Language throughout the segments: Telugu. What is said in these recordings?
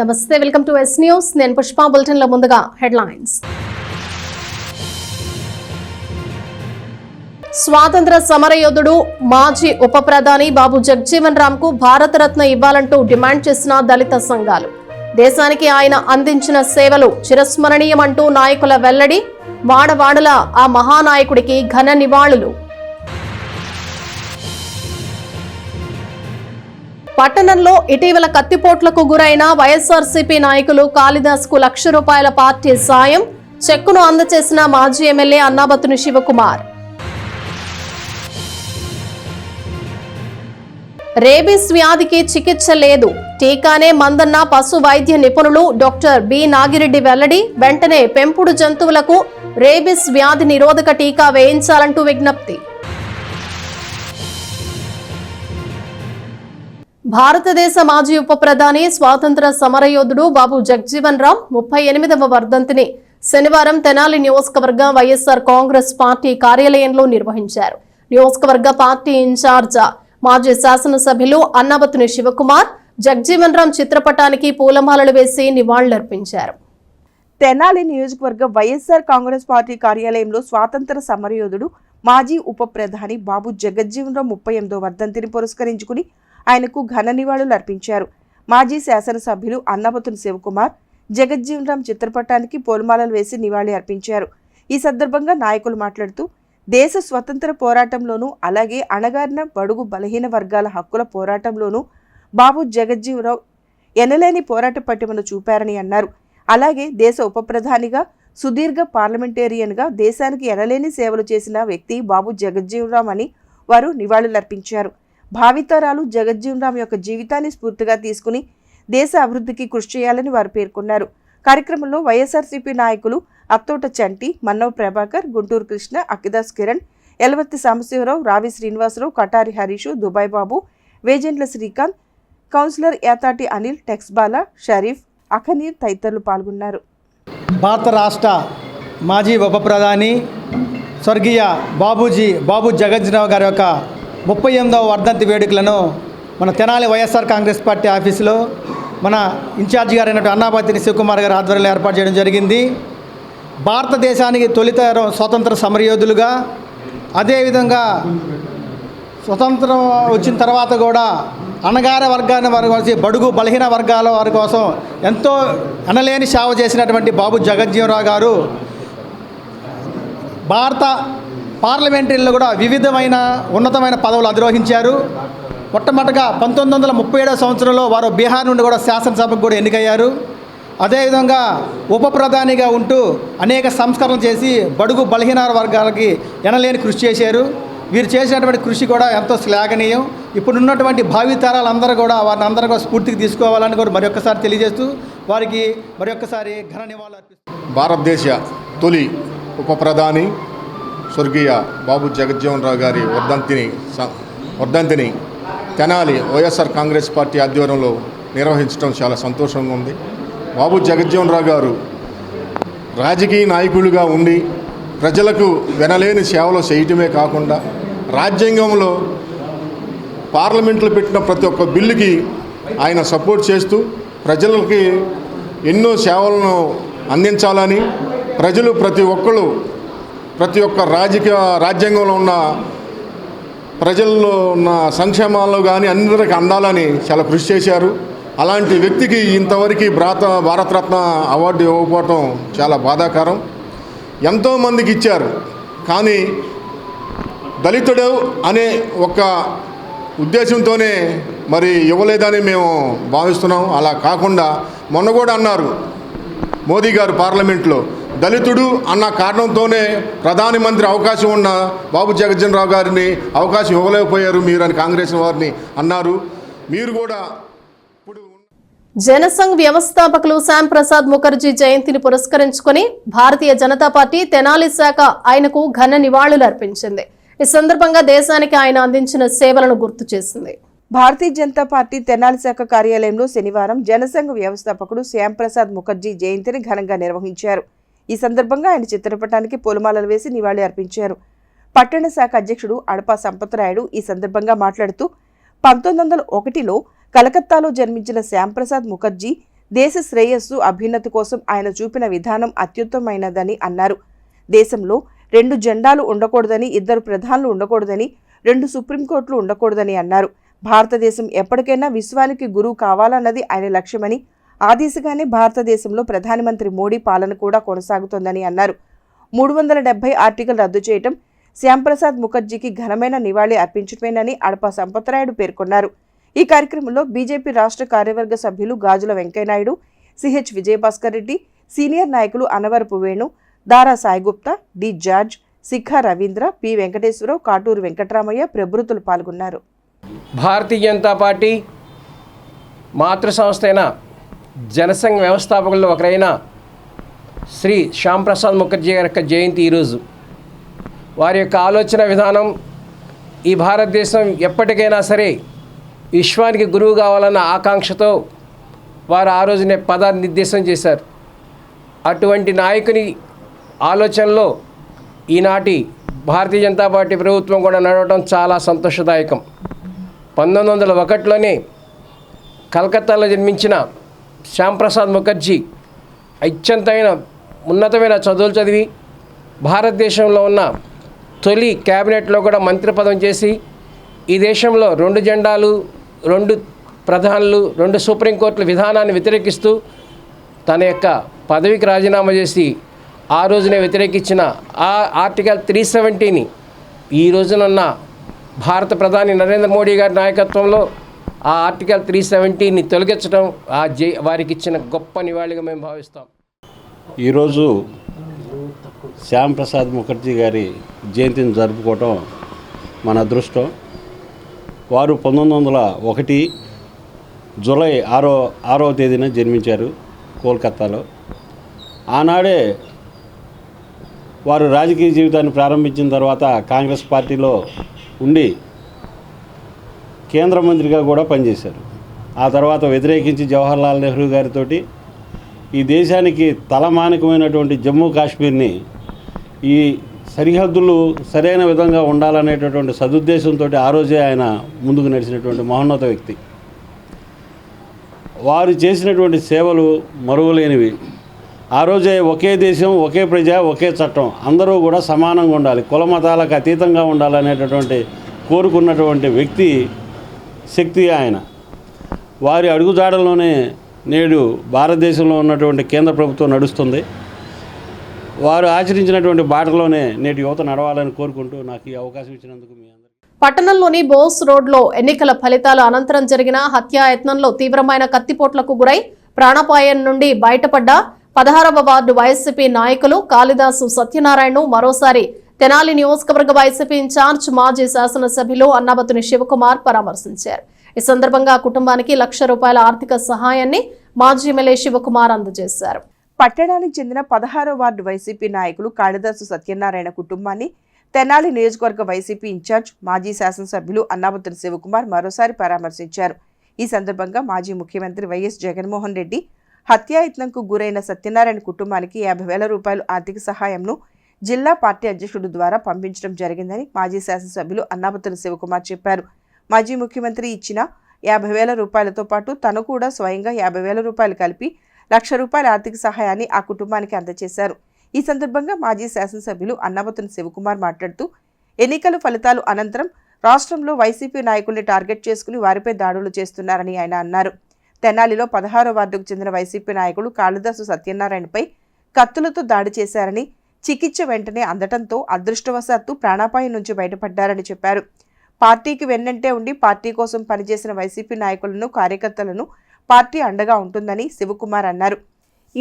నమస్తే, వెల్కమ్ టు ఎస్ న్యూస్. నేను పుష్ప. బులెటిన్ లో ముందుగా హెడ్లైన్స్. స్వాతంత్ర సమరయోధుడు మాజీ ఉప ప్రధాని బాబు జగజ్జీవన్ రామ్ కు భారతరత్న ఇవ్వాలంటూ డిమాండ్ చేసిన దళిత సంఘాలు. దేశానికి ఆయన అందించిన సేవలు చిరస్మరణీయమంటూ నాయకుల వెల్లడి. వాడవాడల ఆ మహానాయకుడికి ఘన నివాళులు. పట్టణంలో ఇటీవల కత్తిపోట్లకు గురైన వైఎస్ఆర్సీపీ నాయకులు కాళిదాస్ కు ₹1,00,000 పార్టీ సాయం. చెక్కును అందజేసిన మాజీ ఎమ్మెల్యే అన్నాబత్తుని శివకుమార్. రేబీస్ వ్యాధికి చికిత్స లేదు, టీకానే మందన్న పశు వైద్య నిపుణులు డాక్టర్ బి నాగిరెడ్డి వెల్లడి. వెంటనే పెంపుడు జంతువులకు రేబీస్ వ్యాధి నిరోధక టీకా వేయించాలంటూ విజ్ఞప్తి. భారతదేశ మాజీ ఉప ప్రధాని స్వాతంత్ర సమరయోధుడు బాబు జగజ్జీవన్ రామ్ 38వ వర్ధంతిని శనివారం తెనాలి నియోజకవర్గ వైఎస్ఆర్ కాంగ్రెస్ పార్టీ కార్యాలయంలో నిర్వహించారు. నియోజకవర్గ పార్టీ ఇన్ఛార్జ్ మాజీ శాసనసభ్యులు అన్నాబత్తుని శివకుమార్ జగజ్జీవన్ రామ్ చిత్రపటానికి పూలమాలలు వేసి నివాళులర్పించారు. తెనాలి నియోజకవర్గ వైఎస్ఆర్ కాంగ్రెస్ పార్టీ కార్యాలయంలో స్వాతంత్ర సమరయోధుడు మాజీ ఉప ప్రధాని బాబు జగజ్జీవన్ రామ్ 38వ వర్ధంతిని పురస్కరించుకుని ఆయనకు ఘన నివాళులు అర్పించారు. మాజీ శాసనసభ్యులు అన్నాబత్తుని శివకుమార్ జగజ్జీవన్ రామ్ చిత్రపటానికి పూలమాలలు వేసి నివాళి అర్పించారు. ఈ సందర్భంగా నాయకులు మాట్లాడుతూ దేశ స్వతంత్ర పోరాటంలోనూ అలాగే అణగారిన బడుగు బలహీన వర్గాల హక్కుల పోరాటంలోనూ బాబు జగజ్జీవన్ రామ్ ఎనలేని పోరాట పటిమను చూపారని అన్నారు. అలాగే దేశ ఉప ప్రధానిగా సుదీర్ఘ పార్లమెంటేరియన్గా దేశానికి ఎనలేని సేవలు చేసిన వ్యక్తి బాబు జగజ్జీవన్ రామ్ అని వారు నివాళులర్పించారు. భావితరాలు జగజ్జీవన్ రామ్ యొక్క జీవితాన్ని స్ఫూర్తిగా తీసుకుని దేశ అభివృద్ధికి కృషి చేయాలని వారు పేర్కొన్నారు. కార్యక్రమంలో వైఎస్ఆర్సీపీ నాయకులు అత్తోట చంటి, మన్నవ ప్రభాకర్, గుంటూరు కృష్ణ, అక్కిదాస్ కిరణ్, ఎలవర్తి సాంబశివరావు, రావి శ్రీనివాసరావు, కటారి హరీషు, దుబాయ్ బాబు, వేజెండ్ల శ్రీకాంత్, కౌన్సిలర్ యాతాటి అనిల్, టెక్స్బాలా, షరీఫ్, అఖనీర్ తదితరులు పాల్గొన్నారు. భారత రాష్ట్ర మాజీ ఉప ప్రధాని స్వర్గీయ బాబు జగజ్జీవన్ రామ్ గారి యొక్క 38వ వర్ధంతి వేడుకలను మన తెనాలి వైఎస్ఆర్ కాంగ్రెస్ పార్టీ ఆఫీసులో మన ఇన్ఛార్జి గారైనటువంటి అన్నాబత్తుని శివకుమార్ గారి ఆధ్వర్యంలో ఏర్పాటు చేయడం జరిగింది. భారతదేశానికి తొలితరం స్వాతంత్ర సమరయోధులుగా, అదేవిధంగా స్వతంత్రం వచ్చిన తర్వాత కూడా అణగార వర్గాన్ని వారి కోసం, బడుగు బలహీన వర్గాల వారి కోసం ఎంతో అనలేని సేవ చేసినటువంటి బాబు జగజ్జీవన్ రామ్ గారు భారత పార్లమెంటరీలో కూడా వివిధమైన ఉన్నతమైన పదవులు అధిరోహించారు. మొట్టమొదటిగా 1937వ సంవత్సరంలో వారు బీహార్ నుండి కూడా శాసనసభకు కూడా ఎన్నికయ్యారు. అదేవిధంగా ఉప ప్రధానిగా ఉంటూ అనేక సంస్కరణలు చేసి బడుగు బలహీన వర్గాలకి ఎనలేని కృషి చేశారు. వీరు చేసినటువంటి కృషి కూడా ఎంతో శ్లాఘనీయం. ఇప్పుడున్నటువంటి భావితరాలందరూ కూడా వారిని అందరూ కూడా స్ఫూర్తికి తీసుకోవాలని కూడా మరొకసారి తెలియజేస్తూ వారికి మరొకసారి ఘన నివాళులు అర్పిస్తారు. భారతదేశ తొలి ఉప ప్రధాని స్వర్గీయ బాబు జగజ్జీవన్ రామ్ గారి వర్ధంతిని తెనాలి వైఎస్ఆర్ కాంగ్రెస్ పార్టీ ఆధ్వర్యంలో నిర్వహించడం చాలా సంతోషంగా ఉంది. బాబు జగజ్జీవన్ రామ్ గారు రాజకీయ నాయకులుగా ఉండి ప్రజలకు వెనలేని సేవలు చేయటమే కాకుండా రాజ్యాంగంలో పార్లమెంట్లో పెట్టిన ప్రతి ఒక్క బిల్లుకి ఆయన సపోర్ట్ చేస్తూ ప్రజలకి ఎన్నో సేవలను అందించాలని, ప్రజలు ప్రతి ఒక్క రాజ్యాంగంలో ఉన్న ప్రజల్లో ఉన్న సంక్షేమాల్లో కానీ అందరికీ అందాలని చాలా కృషి చేశారు. అలాంటి వ్యక్తికి ఇంతవరకు భారతరత్న అవార్డు ఇవ్వకపోవటం చాలా బాధాకరం. ఎంతోమందికి ఇచ్చారు, కానీ దళితుడు అనే ఒక ఉద్దేశంతోనే మరి ఇవ్వలేదని మేము భావిస్తున్నాం. అలా కాకుండా మొన్న కూడా అన్నారు మోదీ గారు పార్లమెంట్లో, దళితుడు అన్న కారణంతోనే ప్రధానమంత్రి అవకాశం ఉన్న బాబు జగజ్జీవన్ రామ్ గారిని అవకాశం ఇవ్వలేకపోయారు మీరు అని కాంగ్రెస్ వారిని అన్నారు. మీరు కూడా జనసంఘ్ వ్యవస్థాపకులు శ్యామ్ ప్రసాద్ ముఖర్జీ జయంతిని పురస్కరించుకుని భారతీయ జనతా పార్టీ తెనాలి శాఖ ఆయనకు ఘన నివాళులు అర్పించింది. ఈ సందర్భంగా దేశానికి ఆయన అందించిన సేవలను గుర్తు చేసింది. భారతీయ జనతా పార్టీ తెనాలి శాఖ కార్యాలయంలో శనివారం జనసంఘ్ వ్యవస్థాపకుడు శ్యామ్ ప్రసాద్ ముఖర్జీ జయంతిని ఘనంగా నిర్వహించారు. ఈ సందర్భంగా ఆయన చిత్రపటానికి పూలమాలలు వేసి నివాళి అర్పించారు. పట్టణ శాఖ అధ్యక్షుడు అడపా సంపత్రాయుడు ఈ సందర్భంగా మాట్లాడుతూ 1901లో కలకత్తాలో జన్మించిన శ్యామ్ ప్రసాద్ ముఖర్జీ దేశ శ్రేయస్సు అభ్యున్నతి కోసం ఆయన చూపిన విధానం అత్యుత్తమైనదని అన్నారు. దేశంలో 2 జెండాలు ఉండకూడదని, 2 ప్రధానులు ఉండకూడదని, 2 సుప్రీంకోర్టులు ఉండకూడదని అన్నారు. భారతదేశం ఎప్పటికైనా విశ్వానికి గురువు కావాలన్నది ఆయన లక్ష్యమని, ఆ దిశగానే భారతదేశంలో ప్రధానమంత్రి మోడీ పాలన కూడా కొనసాగుతోందని అన్నారు. 370 ఆర్టికల్ రద్దు చేయటం శ్యాంప్రసాద్ ముఖర్జీకి ఘనమైన నివాళి అర్పించటమేనని అడప సంపతరాయుడు పేర్కొన్నారు. ఈ కార్యక్రమంలో బీజేపీ రాష్ట్ర కార్యవర్గ సభ్యులు గాజుల వెంకయ్యనాయుడు, సిహెచ్ విజయభాస్కర్ రెడ్డి, సీనియర్ నాయకులు అనవరపు వేణు, దారా సాయిగుప్తా, డి జార్జ్, శిఖా రవీంద్ర, పి వెంకటేశ్వరరావు, కాటూరు వెంకటరామయ్య ప్రభృతులు పాల్గొన్నారు. భారతీయ జనతా పార్టీ మాతృ సంస్థ అయిన జనసంఘ వ్యవస్థాపకుల్లో ఒకరైన శ్రీ శ్యాంప్రసాద్ ముఖర్జీ గారి యొక్క జయంతి ఈరోజు. వారి యొక్క ఆలోచన విధానం ఈ భారతదేశం ఎప్పటికైనా సరే విశ్వానికి గురువు కావాలన్న ఆకాంక్షతో వారు ఆ రోజునే పదనిర్దేశం చేశారు. అటువంటి నాయకుని ఆలోచనలో ఈనాటి భారతీయ జనతా పార్టీ ప్రభుత్వం కూడా నడవడం చాలా సంతోషదాయకం. 1901లోనే కలకత్తాలో జన్మించిన శ్యాంప్రసాద్ ముఖర్జీ అత్యంతమైన ఉన్నతమైన చదువులు చదివి భారతదేశంలో ఉన్న తొలి క్యాబినెట్లో కూడా మంత్రి పదం చేసి ఈ దేశంలో 2 జెండాలు, 2 ప్రధానులు, 2 సుప్రీంకోర్టుల విధానాన్ని వ్యతిరేకిస్తూ తన యొక్క పదవికి రాజీనామా చేసి ఆ రోజునే వ్యతిరేకించిన ఆ ఆర్టికల్ 370ని ఈ రోజునున్న భారత ప్రధాని నరేంద్ర మోడీ గారి నాయకత్వంలో ఆ ఆర్టికల్ 370ని తొలగించడం వారికి ఇచ్చిన గొప్ప నివాళిగా మేము భావిస్తాం. ఈరోజు శ్యాంప్రసాద్ ముఖర్జీ గారి జయంతిని జరుపుకోవటం మన అదృష్టం. వారు 1901 జూలై 6వ తేదీన జన్మించారు కోల్కతాలో. ఆనాడే వారు రాజకీయ జీవితాన్ని ప్రారంభించిన తర్వాత కాంగ్రెస్ పార్టీలో ఉండి కేంద్ర మంత్రిగా కూడా పనిచేశారు. ఆ తర్వాత వ్యతిరేకించి జవహర్లాల్ నెహ్రూ గారితో ఈ దేశానికి తలమానికమైనటువంటి జమ్మూ కాశ్మీర్ని ఈ సరిహద్దులు సరైన విధంగా ఉండాలనేటటువంటి సదుద్దేశంతో ఆ రోజే ఆయన ముందుకు నడిచినటువంటి మహోన్నత వ్యక్తి. వారు చేసినటువంటి సేవలు మరువలేనివి. ఆ రోజే ఒకే దేశం, ఒకే ప్రజ, ఒకే చట్టం, అందరూ కూడా సమానంగా ఉండాలి, కుల మతాలకు అతీతంగా ఉండాలనేటటువంటి కోరుకున్నటువంటి వ్యక్తి శక్తి ఆయన. వారి అడుగుజాడల్లోనే నేడు భారతదేశంలో ఉన్నటువంటి కేంద్ర ప్రభుత్వం నడుస్తుంది. వారు ఆచరించినటువంటి బాటలోనే నేటి యువత నడవాలని కోరుకుంటూ నాకు ఈ అవకాశం ఇచ్చినందుకు మీ అందరికీ. పట్టణంలోని బోస్ రోడ్లో ఎన్నికల ఫలితాల అనంతరం జరిగిన హత్యాయత్నంలో తీవ్రమైన కత్తిపోట్లకు గురై ప్రాణాపాయం నుండి బయటపడ్డ 16వ వార్డు వైసీపీ నాయకులు కాళిదాసు సత్యనారాయణను మరోసారి తెనాలి నియోజకవర్గ వైసీపీ ఇన్ఛార్జ్ మాజీ శాసనసభ్యులు అన్నాబతుని శివకుమార్ పరామర్శించారు. ఈ సందర్భంగా కుటుంబానికి ₹1,00,000 ఆర్థిక సహాయాన్ని మాజీ ఎమ్మెల్యే శివకుమార్ అందజేశారు. పట్టణానికి చెందిన 16వ వార్డు వైసీపీ నాయకులు కాళిదాసు సత్యనారాయణ కుటుంబాన్ని తెనాలి నియోజకవర్గ వైసీపీ ఇన్ఛార్జ్ మాజీ శాసనసభ్యులు అన్నాబతుని శివకుమార్ మరోసారి పరామర్శించారు. ఈ సందర్భంగా మాజీ ముఖ్యమంత్రి వైఎస్ జగన్మోహన్ రెడ్డి హత్యాయత్నంకు గురైన సత్యనారాయణ కుటుంబానికి ₹50,000 ఆర్థిక సహాయంను జిల్లా పార్టీ అధ్యక్షుడు ద్వారా పంపించడం జరిగిందని మాజీ శాసనసభ్యులు అన్నాబతుని శివకుమార్ చెప్పారు. మాజీ ముఖ్యమంత్రి ఇచ్చిన ₹50,000తో పాటు తను కూడా స్వయంగా ₹50,000 కలిపి ₹1,00,000 ఆర్థిక సహాయాన్ని ఆ కుటుంబానికి అందజేశారు. ఈ సందర్భంగా మాజీ శాసనసభ్యులు అన్నాబతుని శివకుమార్ మాట్లాడుతూ ఎన్నికల ఫలితాలు అనంతరం రాష్ట్రంలో వైసీపీ నాయకుల్ని టార్గెట్ చేసుకుని వారిపై దాడులు చేస్తున్నారని ఆయన అన్నారు. తెనాలిలో 16వ వార్డుకు చెందిన వైసీపీ నాయకులు కాళిదాసు సత్యనారాయణపై కత్తులతో దాడి చేశారని, చికిత్స వెంటనే అందటంతో అదృష్టవశాత్తు ప్రాణాపాయం నుంచి బయటపడ్డారని చెప్పారు. పార్టీకి వెన్నంటే ఉండి పార్టీ కోసం పనిచేసిన వైసీపీ నాయకులను, కార్యకర్తలను పార్టీ అండగా ఉంటుందని శివకుమార్ అన్నారు.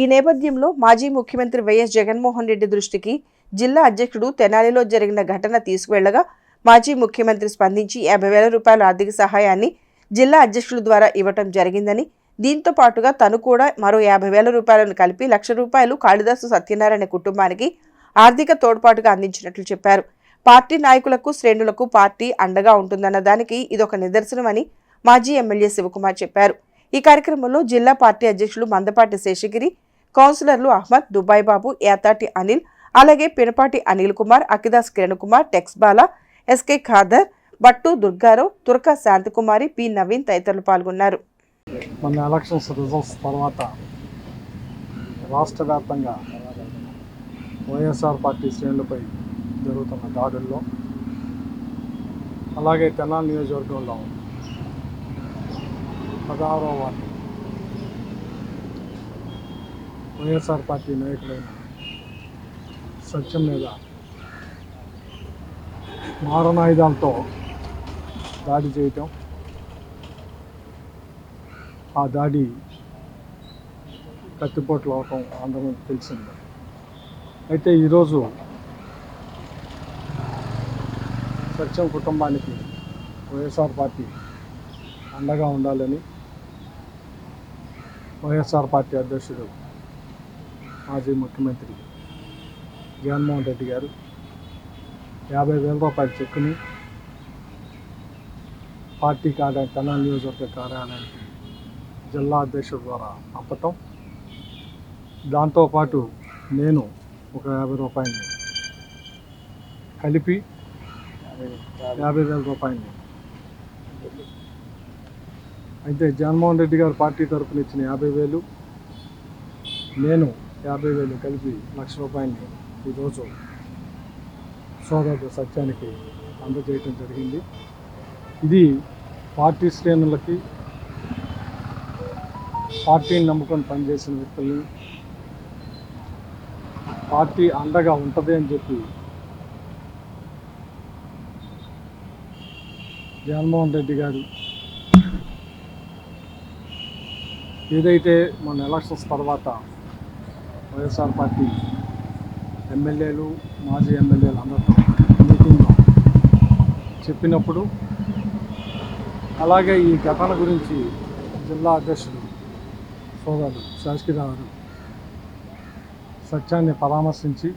ఈ నేపథ్యంలో మాజీ ముఖ్యమంత్రి వైఎస్ జగన్మోహన్ రెడ్డి దృష్టికి జిల్లా అధ్యక్షుడు తెనాలిలో జరిగిన ఘటన తీసుకువెళ్లగా మాజీ ముఖ్యమంత్రి స్పందించి ₹50,000 ఆర్థిక సహాయాన్ని జిల్లా అధ్యక్షుల ద్వారా ఇవ్వటం జరిగిందని, దీంతో పాటుగా తను కూడా మరో ₹50,000 కలిపి ₹1,00,000 కాళిదాసు సత్యనారాయణ కుటుంబానికి ఆర్థిక తోడ్పాటుగా అందించినట్లు చెప్పారు. పార్టీ నాయకులకు, శ్రేణులకు పార్టీ అండగా ఉంటుందన్న దానికి ఇదొక నిదర్శనమని మాజీ ఎమ్మెల్యే శివకుమార్ చెప్పారు. ఈ కార్యక్రమంలో జిల్లా పార్టీ అధ్యక్షులు మందపాటి శేషగిరి, కౌన్సిలర్లు అహ్మద్, దుబాయ్ బాబు, యాతాటి అనిల్, అలాగే పినపాటి అనిల్ కుమార్, అకిదాస్ కిరణ్ కుమార్, టెక్స్ బాలా, ఎస్కే ఖాదర్, బట్టు దుర్గారావు, తురక శాంతకుమారి, పి నవీన్ తదితరులు పాల్గొన్నారు. మన ఎలక్షన్స్ రిజల్ట్స్ తర్వాత రాష్ట్ర వ్యాప్తంగా వైఎస్ఆర్ పార్టీ శ్రేణులపై జరుగుతున్న దాడుల్లో, అలాగే తెనాలి నియోజకవర్గంలో 16వ వార్డు వైఎస్ఆర్ పార్టీ నాయకులైన సత్యం మీద మారణాయుధాలతో దాడి చేయటం, ఆ దాడి కత్తిపోట్లు అవటం అందరం తెలిసింది. అయితే ఈరోజు సత్యం కుటుంబానికి వైఎస్ఆర్ పార్టీ అండగా ఉండాలని వైఎస్ఆర్ పార్టీ అధ్యక్షుడు మాజీ ముఖ్యమంత్రి జగన్మోహన్ రెడ్డి గారు 50,000 రూపాయల చెక్కుని పార్టీ తెనాలి నియోజకవర్గ కార్యాలయానికి జిల్లా అధ్యక్షుడు ద్వారా పంపటం, దాంతోపాటు నేను ఒక 50 రూపాయలని కలిపి 50,000 రూపాయలని, అయితే జగన్మోహన్ రెడ్డి గారు పార్టీ తరఫున ఇచ్చిన 50,000, నేను 50,000 కలిపి 1,00,000 రూపాయలని ఈరోజు సోదరుడు సత్యానికి అందజేయటం జరిగింది. ఇది పార్టీ శ్రేణులకి, పార్టీని నమ్ముకొని పనిచేసిన వ్యక్తుల్ని పార్టీ అండగా ఉంటుంది అని చెప్పి జగన్మోహన్ రెడ్డి గారు ఏదైతే మన ఎలక్షన్స్ తర్వాత వైఎస్ఆర్ పార్టీ ఎమ్మెల్యేలు, మాజీ ఎమ్మెల్యేలు అందరితో మీటింగ్లో చెప్పినప్పుడు, అలాగే ఈ ఘటన గురించి జిల్లా అధ్యక్షుడు సోదరుడు శాసకిరావు సత్యాన్ని పరామర్శించి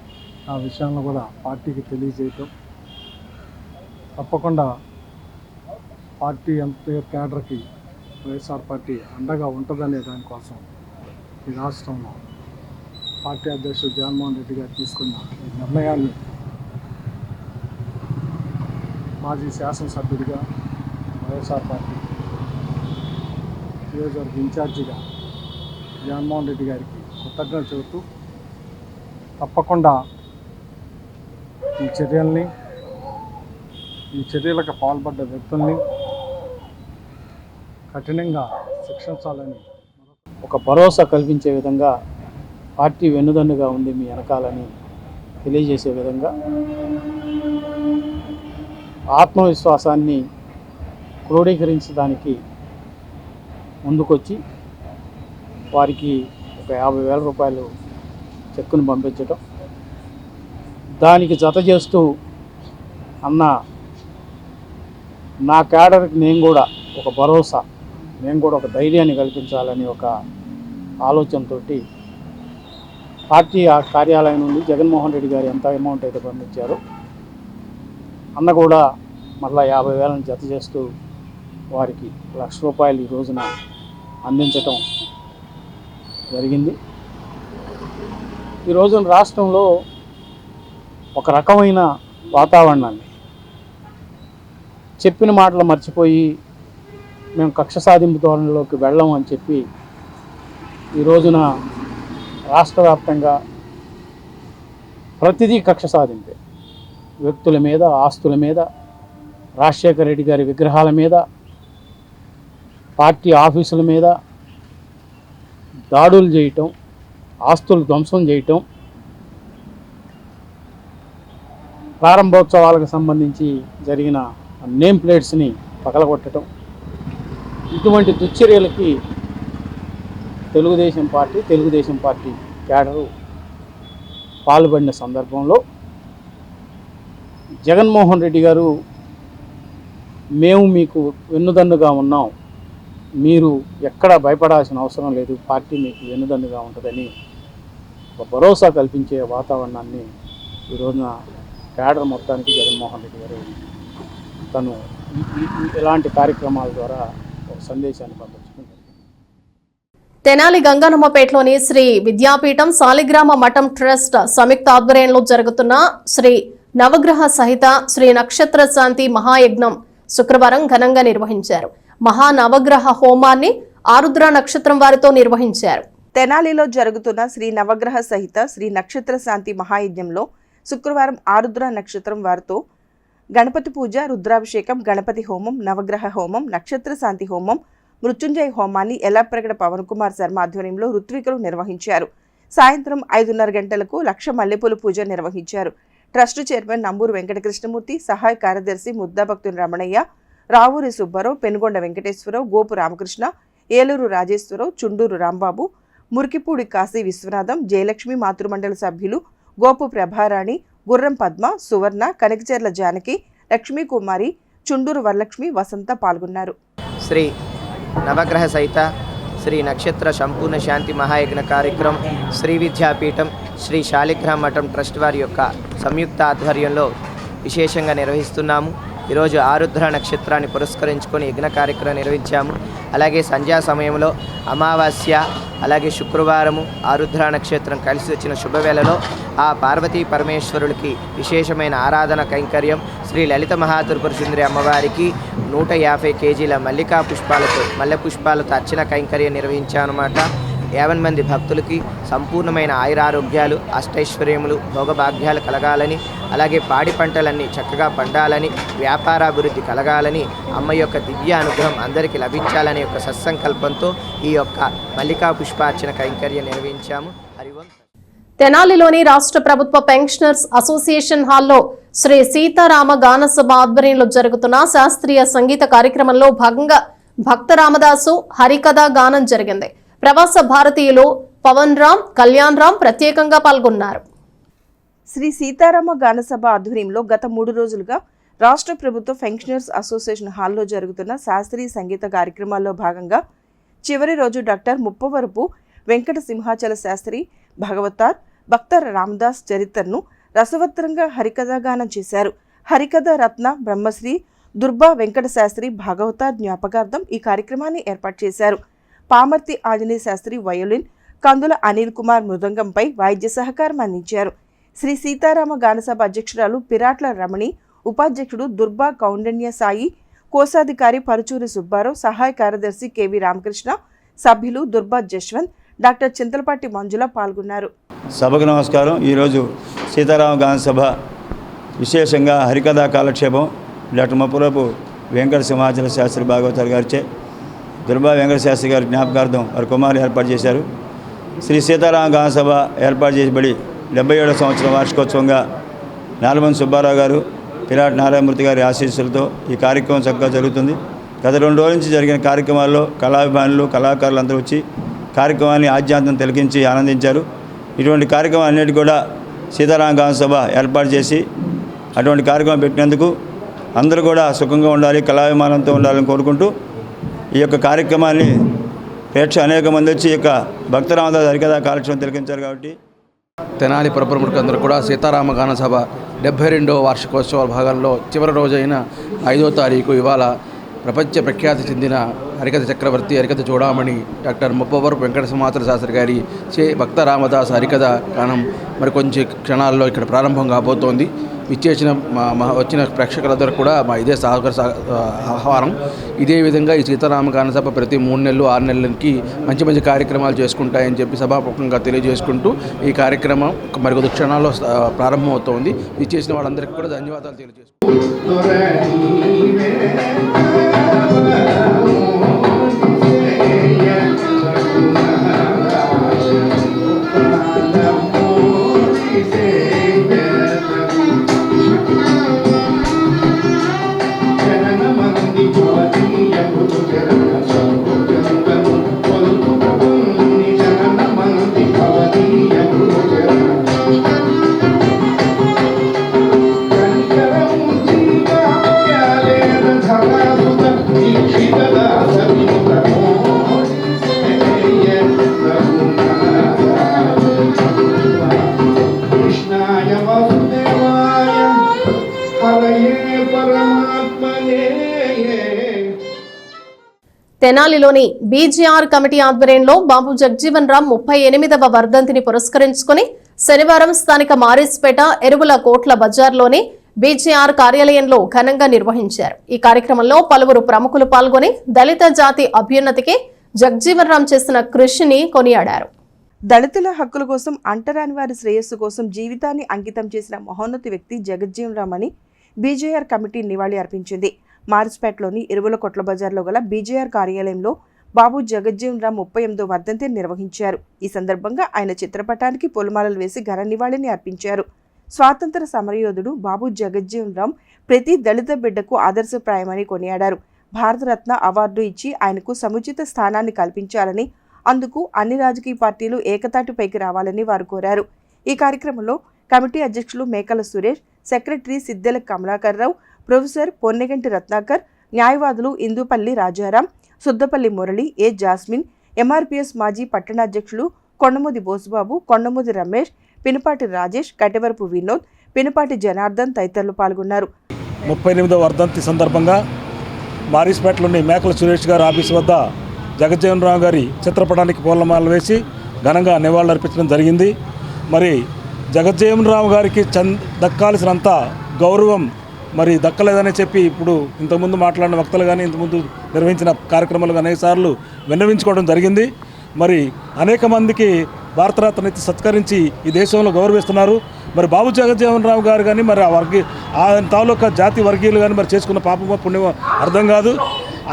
ఆ విషయాలను కూడా పార్టీకి తెలియజేయటం, తప్పకుండా పార్టీ ఎంపైర్ క్యాడర్కి వైఎస్ఆర్ పార్టీ అండగా ఉంటుందనే దానికోసం ఈ రాష్ట్రంలో పార్టీ అధ్యక్షుడు జగన్మోహన్ రెడ్డి గారు తీసుకున్న ఈ నిర్ణయాన్ని మాజీ శాసనసభ్యుడిగా, వైఎస్ఆర్ పార్టీ నియోజకవర్గ ఇన్ఛార్జిగా జగన్మోహన్ రెడ్డి గారికి కృతజ్ఞతలు చెబుతూ, తప్పకుండా ఈ చర్యలకు పాల్పడ్డ వ్యక్తుల్ని కఠినంగా శిక్షించాలని ఒక భరోసా కల్పించే విధంగా పార్టీ వెన్నుదన్నుగా ఉంది మీ వెనకాలని తెలియజేసే విధంగా ఆత్మవిశ్వాసాన్ని క్రోడీకరించడానికి ముందుకొచ్చి వారికి ఒక 50,000 రూపాయలు చెక్కును పంపించడం, దానికి జత చేస్తూ అన్న నా క్యాడర్కి నేను కూడా ఒక భరోసా, నేను కూడా ఒక ధైర్యాన్ని కల్పించాలని ఒక ఆలోచనతో పార్టీ ఆ కార్యాలయం నుండి జగన్మోహన్ రెడ్డి గారు ఎంత అమౌంట్ అయితే పంపించారో అన్న కూడా మళ్ళీ 50,000 జత చేస్తూ వారికి 1,00,000 రూపాయలు ఈ రోజున అందించటం జరిగింది. ఈ రోజున రాష్ట్రంలో ఒక రకమైన వాతావరణాన్ని, చెప్పిన మాటలు మర్చిపోయి మేము కక్ష సాధింపు ధోరణిలోకి వెళ్ళాం అని చెప్పి ఈ రోజున రాష్ట్ర వ్యాప్తంగా ప్రతిదీ కక్ష సాధింపే, వ్యక్తుల మీద, ఆస్తుల మీద, రాజశేఖర రెడ్డి గారి విగ్రహాల మీద, పార్టీ ఆఫీసుల మీద దాడులు చేయటం, ఆస్తులు ధ్వంసం చేయటం, ప్రారంభోత్సవాలకు సంబంధించి జరిగిన నేమ్ ప్లేట్స్ని పగలగొట్టడం, ఇటువంటి దుశ్చర్యలకి తెలుగుదేశం పార్టీ క్యాడరు పాల్పడిన సందర్భంలో జగన్మోహన్ రెడ్డి గారు మేము మీకు వెన్నుదన్నుగా ఉన్నాం, మీరు ఎక్కడ భయపడాల్సిన అవసరం లేదు, పార్టీ మీకు వెన్నుదన్నుగా ఉంటుందని ఒక భరోసా కల్పించే వాతావరణాన్ని ఈరోజున క్యాడర్ మొత్తానికి జగన్మోహన్ రెడ్డి గారు తను ఇలాంటి కార్యక్రమాల ద్వారా ఒక సందేశాన్ని పంపించుకుంటారు. తెనాలి గంగన్నమ్మపేటలోని శ్రీ విద్యాపీఠం సాలిగ్రామ మఠం ట్రస్ట్ సంయుక్త ఆధ్వర్యంలో జరుగుతున్న శ్రీ నవగ్రహ సహిత శ్రీ నక్షత్ర శాంతి మహాయజ్ఞం శుక్రవారం ఘనంగా నిర్వహించారు. మహానవగ్రహ హోమాన్ని ఆరుద్ర నక్షత్రం వారితో నిర్వహించారు. తెనాలిలో జరుగుతున్న శ్రీ నవగ్రహ సహిత శ్రీ నక్షత్ర శాంతి మహాయజ్ఞంలో శుక్రవారం ఆరుద్ర నక్షత్రం వారితో గణపతి పూజ, రుద్రాభిషేకం, గణపతి హోమం, నవగ్రహ హోమం, నక్షత్ర శాంతి హోమం, మృత్యుంజయ హోమాన్ని ఎల్లాప్రగడ పవన్ కుమార్ శర్మ ఆధ్వర్యంలో ఋత్వికులు నిర్వహించారు. సాయంత్రం 5:30 గంటలకు లక్ష మల్లెపూల పూజ నిర్వహించారు. ట్రస్ట్ చైర్మన్ నంబూరు వెంకటకృష్ణమూర్తి, సహాయ కార్యదర్శి ముద్దాభక్తుని రమణయ్య, రావూరి సుబ్బారావు, పెనుగొండ వెంకటేశ్వరరావు, గోపు రామకృష్ణ, ఏలూరు రాజేశ్వరరావు, చుండూరు రాంబాబు, మురికిపూడి కాశీ విశ్వనాథం, జయలక్ష్మి మాతృమండలి సభ్యులు గోపు ప్రభారాణి, గుర్రం పద్మ, సువర్ణ, కనకచెర్ల జానకి, లక్ష్మీ కుమారి, చుండూరు వరలక్ష్మి, వసంత పాల్గొన్నారు. శ్రీ నవగ్రహ సహిత శ్రీ నక్షత్ర సంపూర్ణ శాంతి మహాయజ్ఞ కార్యక్రమం శ్రీ విద్యాపీఠం శ్రీ శాలిగ్రామ మఠం ట్రస్ట్ వారి యొక్క సంయుక్త ఆధ్వర్యంలో విశేషంగా నిర్వహిస్తున్నాము. ఈరోజు ఆరుద్ర నక్షత్రాన్ని పురస్కరించుకొని యజ్ఞ కార్యక్రమం నిర్వహించాము. అలాగే సంధ్యా సమయంలో అమావాస్య అలాగే శుక్రవారము ఆరుద్ర నక్షత్రం కలిసి వచ్చిన శుభవేళలో ఆ పార్వతీ పరమేశ్వరులకి విశేషమైన ఆరాధన కైంకర్యం శ్రీ లలిత మహాత్రిపుర సుందరి అమ్మవారికి 150 కేజీల మల్లె పుష్పాలతో అర్చన కైంకర్యం నిర్వహించామన్నమాట. 50 మంది భక్తులకి సంపూర్ణమైన ఆయురారోగ్యాలు, అష్టైశ్వర్యములు, భోగభాగ్యాలు కలగాలని, అలాగే పాడి పంటలన్నీ చక్కగా పండాలని, వ్యాపారాభివృద్ధి కలగాలని, అమ్మ యొక్క దివ్య అనుగ్రహం అందరికీ లభించాలనే యొక్క సత్సంకల్పంతో ఈ యొక్క మల్లికా పుష్పార్చన కైంకర్యం నిర్వహించాము. హరివం. తెనాలిలోని రాష్ట్ర ప్రభుత్వ పెన్షనర్స్ అసోసియేషన్ హాల్లో శ్రీ సీతారామ గానసభ ఆధ్వర్యంలో జరుగుతున్న శాస్త్రీయ సంగీత కార్యక్రమంలో భాగంగా భక్త రామదాసు హరికథ గానం జరిగింది. ప్రవాస భారతీయులు పవన్ రామ్, కళ్యాణ్ రామ్ ప్రత్యేకంగా పాల్గొన్నారు. శ్రీ సీతారామ గానసభ ఆధ్వర్యంలో గత 3 రోజులుగా రాష్ట్ర ప్రభుత్వ పెన్షనర్స్ అసోసియేషన్ హాల్లో జరుగుతున్న శాస్త్రీయ సంగీత కార్యక్రమాల్లో భాగంగా చివరి రోజు డాక్టర్ ముప్పవరపు వెంకట సింహాచల శాస్త్రి భగవతార్ భక్త రామదాస్ చరిత్రను రసవత్తరంగా హరికథాగానం చేశారు. హరికథ రత్న బ్రహ్మశ్రీ దుర్బా వెంకట శాస్త్రి భాగవతార్ జ్ఞాపకార్థం ఈ కార్యక్రమాన్ని ఏర్పాటు చేశారు. పామర్తి ఆంజనేయ శాస్త్రి వయోలిన్, కందుల అనిల్ కుమార్ మృదంగంపై వాయిద్య సహకారం అందించారు. శ్రీ సీతారామ గానసభ అధ్యక్షురాలు పిరాట్ల రమణి, ఉపాధ్యక్షుడు దుర్బా కౌండన్య సాయి, కోశాధికారి పరుచూరి సుబ్బారావు, సహాయ కార్యదర్శి కెవి రామకృష్ణ, సభ్యులు దుర్బా జశ్వంత్, డాక్టర్ చింతలపాటి మంజుల పాల్గొన్నారు. సభకు నమస్కారం. ఈరోజు సీతారామ గాన సభ విశేషంగా హరికథా కాలక్షేపం డాక్టర్ ముప్పవరపు వెంకట సింహాచల శాస్త్రి భాగవతార్ గారిచే దుర్బా వెంకట శాస్త్రి గారి జ్ఞాపకార్థం వారి కుమారులు ఏర్పాటు చేశారు. శ్రీ సీతారామ గాన సభ ఏర్పాటు చేయబడి 77వ సంవత్సరం వార్షికోత్సవంగా నాలమంది సుబ్బారావు గారు, పిరాట్ నారాయణమూర్తి గారి ఆశీస్సులతో ఈ కార్యక్రమం చక్కగా జరుగుతుంది. గత 2 రోజుల నుంచి జరిగిన కార్యక్రమాల్లో కళాభిమానులు, కళాకారులు అందరూ వచ్చి కార్యక్రమాన్ని ఆద్యాంతం తిలకించి ఆనందించారు. ఇటువంటి కార్యక్రమం అన్నిటి కూడా సీతారామ గాన సభ ఏర్పాటు చేసి అటువంటి కార్యక్రమం పెట్టినందుకు అందరూ కూడా సుఖంగా ఉండాలి, కళాభిమానంతో ఉండాలని కోరుకుంటూ ఈ యొక్క కార్యక్రమాన్ని అనేక మంది వచ్చి ఈ యొక్క భక్త రామదాస్ హరికథా కాలక్షేపం తిలకించారు. కాబట్టి తెనాలి ప్రముఖులందరూ కూడా సీతారామ గాన సభ 72వ వార్షికోత్సవ భాగంలో చివరి రోజైన 5వ తారీఖు ఇవాళ ప్రపంచ ప్రఖ్యాతి చెందిన హరికథ చక్రవర్తి, హరికథ చూడామణి డాక్టర్ ముప్పవరపు వెంకట సింహాచల శాస్త్రి గారి చే భక్త రామదాస్ హరికథ గానం మరి కొంచెం క్షణాల్లో ఇక్కడ ప్రారంభం కాబోతోంది. వచ్చిన ప్రేక్షకులందరూ కూడా మా ఇదే ఆహ్వానం. ఇదే విధంగా ఈ సీతారామ గాన సభ ప్రతి 3 నెలలు 6 నెలలకి మంచి మంచి కార్యక్రమాలు చేసుకుంటాయని చెప్పి సభాముఖంగా తెలియజేసుకుంటూ ఈ కార్యక్రమం మరి కొద్ది క్షణాల్లో ప్రారంభమవుతోంది. ఇచ్చేసిన వాళ్ళందరికీ కూడా ధన్యవాదాలు తెలియజేసుకుంటాం. తెనాలిలోని బీజేఆర్ కమిటీ ఆధ్వర్యంలో బాబు జగ్జీవన్ రామ్ 38వ వర్ధంతిని పురస్కరించుకుని శనివారం స్థానిక మారిస్పేట ఎరువుల కోట్ల బజార్లోని బీజేఆర్ కార్యాలయంలో ఘనంగా నిర్వహించారు. ఈ కార్యక్రమంలో పలువురు ప్రముఖులు పాల్గొని దళిత జాతి అభ్యున్నతికి జగ్జీవన్ రామ్ చేసిన కృషిని కొనియాడారు. దళితుల హక్కుల కోసం, అంటరాని వారి శ్రేయస్సు కోసం జీవితాన్ని అంకితం చేసిన మహోన్నత వ్యక్తి జగజ్జీవన్ రామ్ అని బీజేఆర్ కమిటీ నివాళి అర్పించింది. మార్చిపేటలోని ఇరువుల కొట్ల బజార్లో గల బీజేఆర్ కార్యాలయంలో బాబు జగజ్జీవన్ రామ్ 38వ వర్ధంతిని నిర్వహించారు. ఈ సందర్భంగా ఆయన చిత్రపటానికి పూలమాలలు వేసి ఘన నివాళిని అర్పించారు. స్వాతంత్ర సమరయోధుడు బాబు జగజ్జీవన్ రామ్ ప్రతి దళిత బిడ్డకు ఆదర్శప్రాయమని కొనియాడారు. భారతరత్న అవార్డు ఇచ్చి ఆయనకు సముచిత స్థానాన్ని కల్పించాలని, అందుకు అన్ని రాజకీయ పార్టీలు ఏకతాటిపైకి రావాలని వారు కోరారు. ఈ కార్యక్రమంలో కమిటీ అధ్యక్షులు మేకల సురేష్, సెక్రటరీ సిద్దెల కమలాకర్ రావు, ప్రొఫెసర్ పొన్నెగంటి రత్నాకర్, న్యాయవాదులు ఇందుపల్లి రాజారాం, సుద్దపల్లి మురళి, ఏ జాస్మిన్, ఎంఆర్పీఎస్ మాజీ పట్టణాధ్యక్షులు కొండమూది బోసుబాబు, కొండమూది రమేష్, పినపాటి రాజేష్, కటెవరపు వినోద్, పినపాటి జనార్దన్ తదితరులు పాల్గొన్నారు. 38వ వర్ధంతి సందర్భంగా మారిస్పేటలోని మేకల సురేష్ గారి ఆఫీసు వద్ద జగజ్జీవన్ రామ్ గారి చిత్రపటానికి పూలమాలలు వేసి ఘనంగా నివాళులర్పించడం జరిగింది. మరి జగజ్జీవన్ రామ్ గారికి దక్కాల్సినంత గౌరవం మరి దక్కలేదని చెప్పి ఇప్పుడు ఇంతకుముందు మాట్లాడిన వక్తలు కానీ ఇంతకుముందు నిర్వహించిన కార్యక్రమాలు అనేక సార్లు విన్నవించుకోవడం జరిగింది. మరి అనేక మందికి భారతరత్న సత్కరించి ఈ దేశంలో గౌరవిస్తున్నారు. మరి బాబు జగజ్జీవన్ రామ్ గారు కానీ మరి ఆయన తాలూకా జాతి వర్గీయులు కానీ మరి చేసుకున్న పాపమో పుణ్యమో అర్థం కాదు.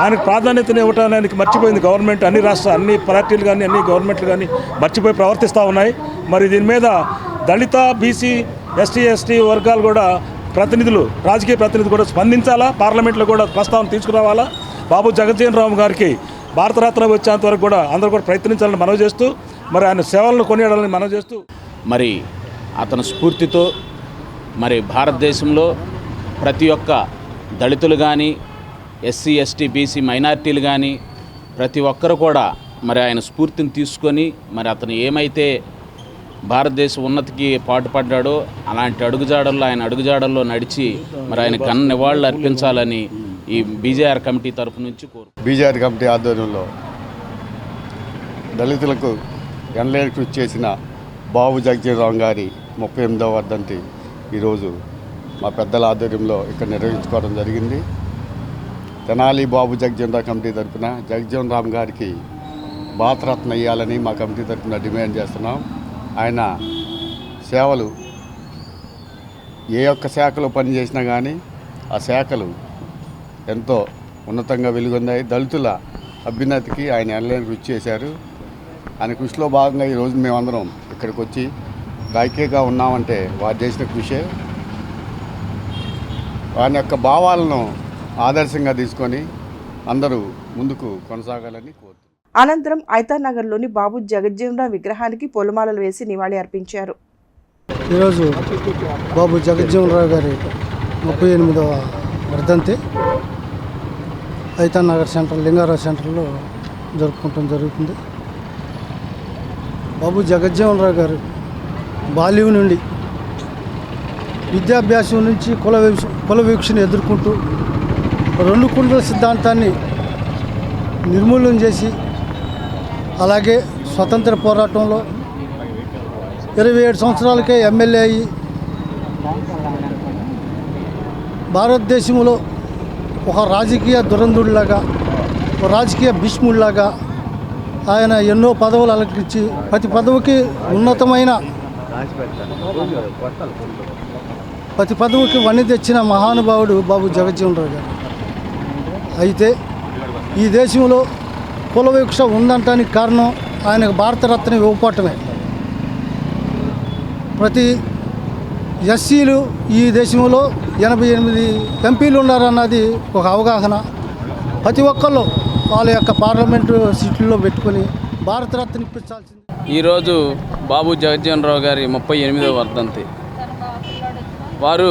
ఆయనకు ప్రాధాన్యతను ఇవ్వడానికి మర్చిపోయింది గవర్నమెంట్, అన్ని పార్టీలు కానీ అన్ని గవర్నమెంట్లు కానీ మర్చిపోయి ప్రవర్తిస్తూ ఉన్నాయి. మరి దీని మీద దళిత, బీసీ, ఎస్టీ వర్గాలు కూడా ప్రతినిధులు, రాజకీయ ప్రతినిధులు కూడా స్పందించాలా, పార్లమెంట్లో కూడా ప్రస్తావన తీసుకురావాలా. బాబు జగజ్జీవన్ రామ్ గారికి భారతరత్న వచ్చేంత వరకు కూడా అందరూ కూడా ప్రయత్నించాలని మనవి చేస్తూ, మరి ఆయన సేవలను కొనియాడాలని మనవి చేస్తూ, మరి అతని స్ఫూర్తితో మరి భారతదేశంలో ప్రతి ఒక్క దళితులు కానీ, ఎస్సీ, ఎస్టీ, బీసీ మైనారిటీలు కానీ ప్రతి ఒక్కరు కూడా మరి ఆయన స్ఫూర్తిని తీసుకొని మరి అతను ఏమైతే భారతదేశ ఉన్నతికి పాటుపడ్డాడో అలాంటి ఆయన అడుగుజాడల్లో నడిచి మరి ఆయన ఘన నివాళులు అర్పించాలని ఈ బీజేఆర్ కమిటీ తరఫు నుంచి బీజేఆర్ కమిటీ ఆధ్వర్యంలో దళితులకు ఎనలేని కృషి చేసిన బాబు జగజ్జీవన్ రామ్ గారి 38వ వర్ధంతి ఈరోజు మా పెద్దల ఆధ్వర్యంలో ఇక్కడ నిర్వహించుకోవడం జరిగింది. తెనాలి బాబు జగజ్జీవన్ రామ్ కమిటీ తరఫున జగజ్జీవన్ రామ్ గారికి భారతరత్న ఇవ్వాలని మా కమిటీ తరఫున డిమాండ్ చేస్తున్నాం. ఆయన సేవలు ఏ ఒక్క శాఖలో పనిచేసినా కానీ ఆ శాఖలు ఎంతో ఉన్నతంగా వెలుగొందాయి. దళితుల అభ్యున్నతికి ఆయన ఎనలేని కృషి చేశారు. ఆయన కృషిలో భాగంగా ఈరోజు మేమందరం ఇక్కడికి వచ్చి ఐక్యంగా ఉన్నామంటే వారు చేసిన కృషే. వారి యొక్క భావాలను ఆదర్శంగా తీసుకొని అందరూ ముందుకు కొనసాగాలని కోరుతున్నాను. అనంతరం ఐతానగర్లోని బాబు జగజ్జీవన్ రామ్ విగ్రహానికి పూలమాలలు వేసి నివాళి అర్పించారు. ఈరోజు బాబు జగజ్జీవన్ రామ్ గారి 38వ వర్ధంతి ఐతానగర్ సెంటర్, లింగారావు సెంటర్లో జరుపుకోవడం జరుగుతుంది. బాబు జగజ్జీవన్ రామ్ గారు బాల్యం నుండి విద్యాభ్యాసం నుంచి కుల వీక్షణ ఎదుర్కొంటూ 2 కుండల సిద్ధాంతాన్ని నిర్మూలన చేసి, అలాగే స్వతంత్ర పోరాటంలో 27 సంవత్సరాలకే ఎమ్మెల్యే అయ్యి భారతదేశంలో ఒక రాజకీయ దురంధుడిలాగా, ఒక రాజకీయ భీష్ముడిలాగా ఆయన ఎన్నో పదవులు అలంకరించి ప్రతి పదవికి ఉన్నతమైన ప్రతి పదవికి వన్నె తెచ్చిన మహానుభావుడు బాబు జగజ్జీవన్ రామ్ గారు. అయితే ఈ దేశంలో కుల వివక్ష ఉందంటానికి కారణం ఆయనకు భారతరత్న ఇవ్వకపోవటమే. ప్రతి ఎస్సీలు ఈ దేశంలో 88 ఎంపీలు ఉన్నారన్నది ఒక అవగాహన. ప్రతి ఒక్కళ్ళు వాళ్ళ యొక్క పార్లమెంటు సీట్లలో పెట్టుకొని భారతరత్న ఇప్పించాల్సింది. ఈరోజు బాబు జగజ్జీవన్ రామ్ గారి 38వ వర్ధంతి. వారు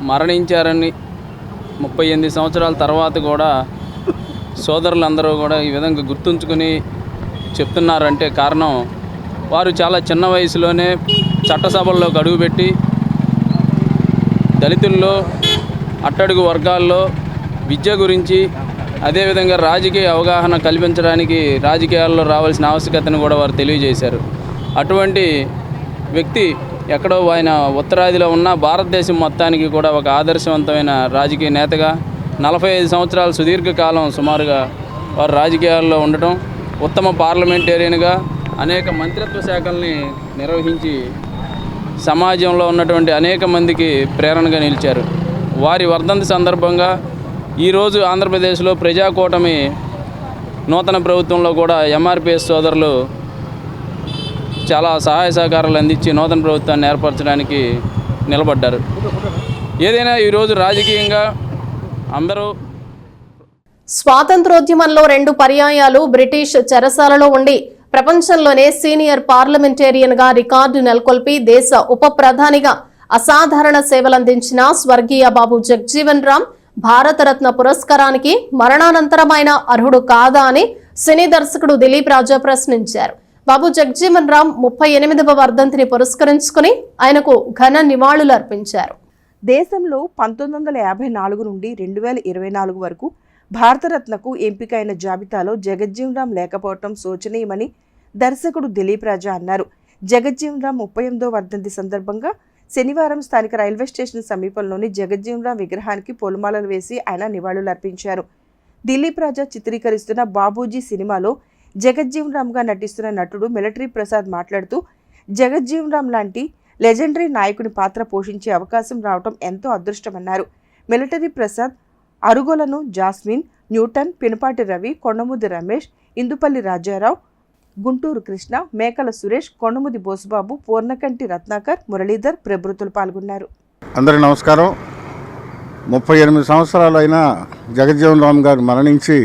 మరణించారని 38 సంవత్సరాల తర్వాత కూడా సోదరులందరూ కూడా ఈ విధంగా గుర్తుంచుకొని చెప్తున్నారంటే కారణం, వారు చాలా చిన్న వయసులోనే చట్టసభల్లోకి అడుగుపెట్టి దళితుల్లో, అట్టడుగు వర్గాల్లో విద్య గురించి, అదేవిధంగా రాజకీయ అవగాహన కల్పించడానికి రాజకీయాల్లో రావాల్సిన ఆవశ్యకతను కూడా వారు తెలియజేశారు. అటువంటి వ్యక్తి ఎక్కడో ఆయన ఉత్తరాదిలో ఉన్న భారతదేశం మొత్తానికి కూడా ఒక ఆదర్శవంతమైన రాజకీయ నేతగా 45 సంవత్సరాల సుదీర్ఘకాలం సుమారుగా వారు రాజకీయాల్లో ఉండటం, ఉత్తమ పార్లమెంటేరియన్గా అనేక మంత్రిత్వ శాఖల్ని నిర్వహించి సమాజంలో ఉన్నటువంటి అనేక మందికి ప్రేరణగా నిలిచారు. వారి వర్ధంతి సందర్భంగా ఈరోజు ఆంధ్రప్రదేశ్లో ప్రజాకూటమి నూతన ప్రభుత్వంలో కూడా ఎంఆర్పిఎస్ సోదరులు చాలా సహాయ సహకారాలు అందించి నూతన ప్రభుత్వాన్ని ఏర్పరచడానికి నిలబడ్డారు. ఏదైనా ఈరోజు రాజకీయంగా అందరూ స్వాతంత్రోద్యమంలో 2 పర్యాయాలు బ్రిటిష్ చెరసాలలో ఉండి ప్రపంచంలోనే సీనియర్ పార్లమెంటేరియన్గా రికార్డు నెలకొల్పి దేశ ఉప ప్రధానిగా అసాధారణ సేవలందించిన స్వర్గీయ బాబు జగజ్జీవన్ రామ్ భారతరత్న పురస్కారానికి మరణానంతరమైన అర్హుడు కాదా అని సినీ దర్శకుడు దిలీప్ రాజా ప్రశ్నించారు. బాబు జగజ్జీవన్ రామ్ 38వ వర్ధంతిని పురస్కరించుకుని ఆయనకు ఘన నివాళులు అర్పించారు. దేశంలో 1954 నుండి 2024 వరకు భారతరత్నకు ఎంపికైన జాబితాలో జగజ్జీవన్ రామ్ లేకపోవటం శోచనీయమని దర్శకుడు దిలీప్ రాజా అన్నారు. జగజ్జీవన్ రామ్ 38వ వర్ధంతి సందర్భంగా శనివారం స్థానిక రైల్వే స్టేషన్ సమీపంలోని జగజ్జీవన్ రామ్ విగ్రహానికి పూలమాలలు వేసి ఆయన నివాళులు అర్పించారు. దిలీప్ రాజా చిత్రీకరిస్తున్న బాబూజీ సినిమాలో జగజ్జీవన్ రామ్గా నటిస్తున్న నటుడు మిలిటరీ ప్రసాద్ మాట్లాడుతూ, జగజ్జీవన్ రామ్ లాంటి లెజెండరీ నాయకుని పాత్ర పోషించే అవకాశం రావటం ఎంతో అదృష్టమన్నారు. Military Prasad Arugolanu Jasmine, Newton, Pinapati Ravi, Kondamudi Ramesh, Indupalli Rajarao, Guntur Krishna, Mekala Suresh, Kondamudi Bosubabu, పూర్ణకంటి Ratnakar, Muralidhar ప్రభృతులు పాల్గొన్నారు. అందరికీ నమస్కారం. 38 సంవత్సరాలు అయినా జగజ్జీవన్ రామ్ గారు మరణించి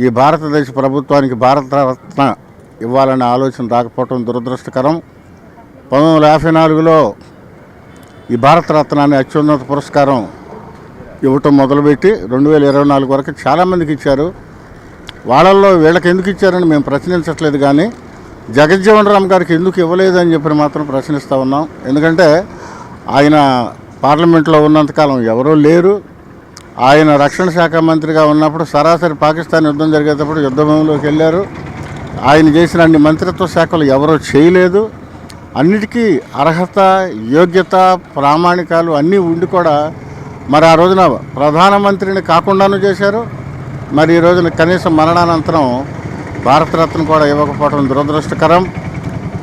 ఈ భారతదేశ ప్రభుత్వానికి భారతరత్న ఇవ్వాలనే ఆలోచన రాకపోవడం దురదృష్టకరం. 1954లో ఈ భారతరత్నాన్ని అత్యున్నత పురస్కారం ఇవ్వటం మొదలుపెట్టి 2024 వరకు చాలామందికి ఇచ్చారు. వాళ్ళల్లో వీళ్ళకి ఎందుకు ఇచ్చారని మేము ప్రశ్నించట్లేదు, కానీ జగజ్జీవన్ రామ్ గారికి ఎందుకు ఇవ్వలేదని చెప్పి మాత్రం ప్రశ్నిస్తూ ఉన్నాం. ఎందుకంటే ఆయన పార్లమెంట్లో ఉన్నంతకాలం ఎవరూ లేరు. ఆయన రక్షణ శాఖ మంత్రిగా ఉన్నప్పుడు సరాసరి పాకిస్తాన్ యుద్ధం జరిగేటప్పుడు యుద్ధభూమిలోకి వెళ్ళారు. ఆయన చేసిన అన్ని మంత్రిత్వ శాఖలు ఎవరూ చేయలేదు. అన్నిటికీ అర్హత, యోగ్యత, ప్రామాణికాలు అన్నీ ఉండి కూడా మరి ఆ రోజున ప్రధానమంత్రిని కాకుండానూ చేశారు. మరి ఈ రోజున కనీసం మరణానంతరం భారతరత్న కూడా ఇవ్వకపోవడం దురదృష్టకరం.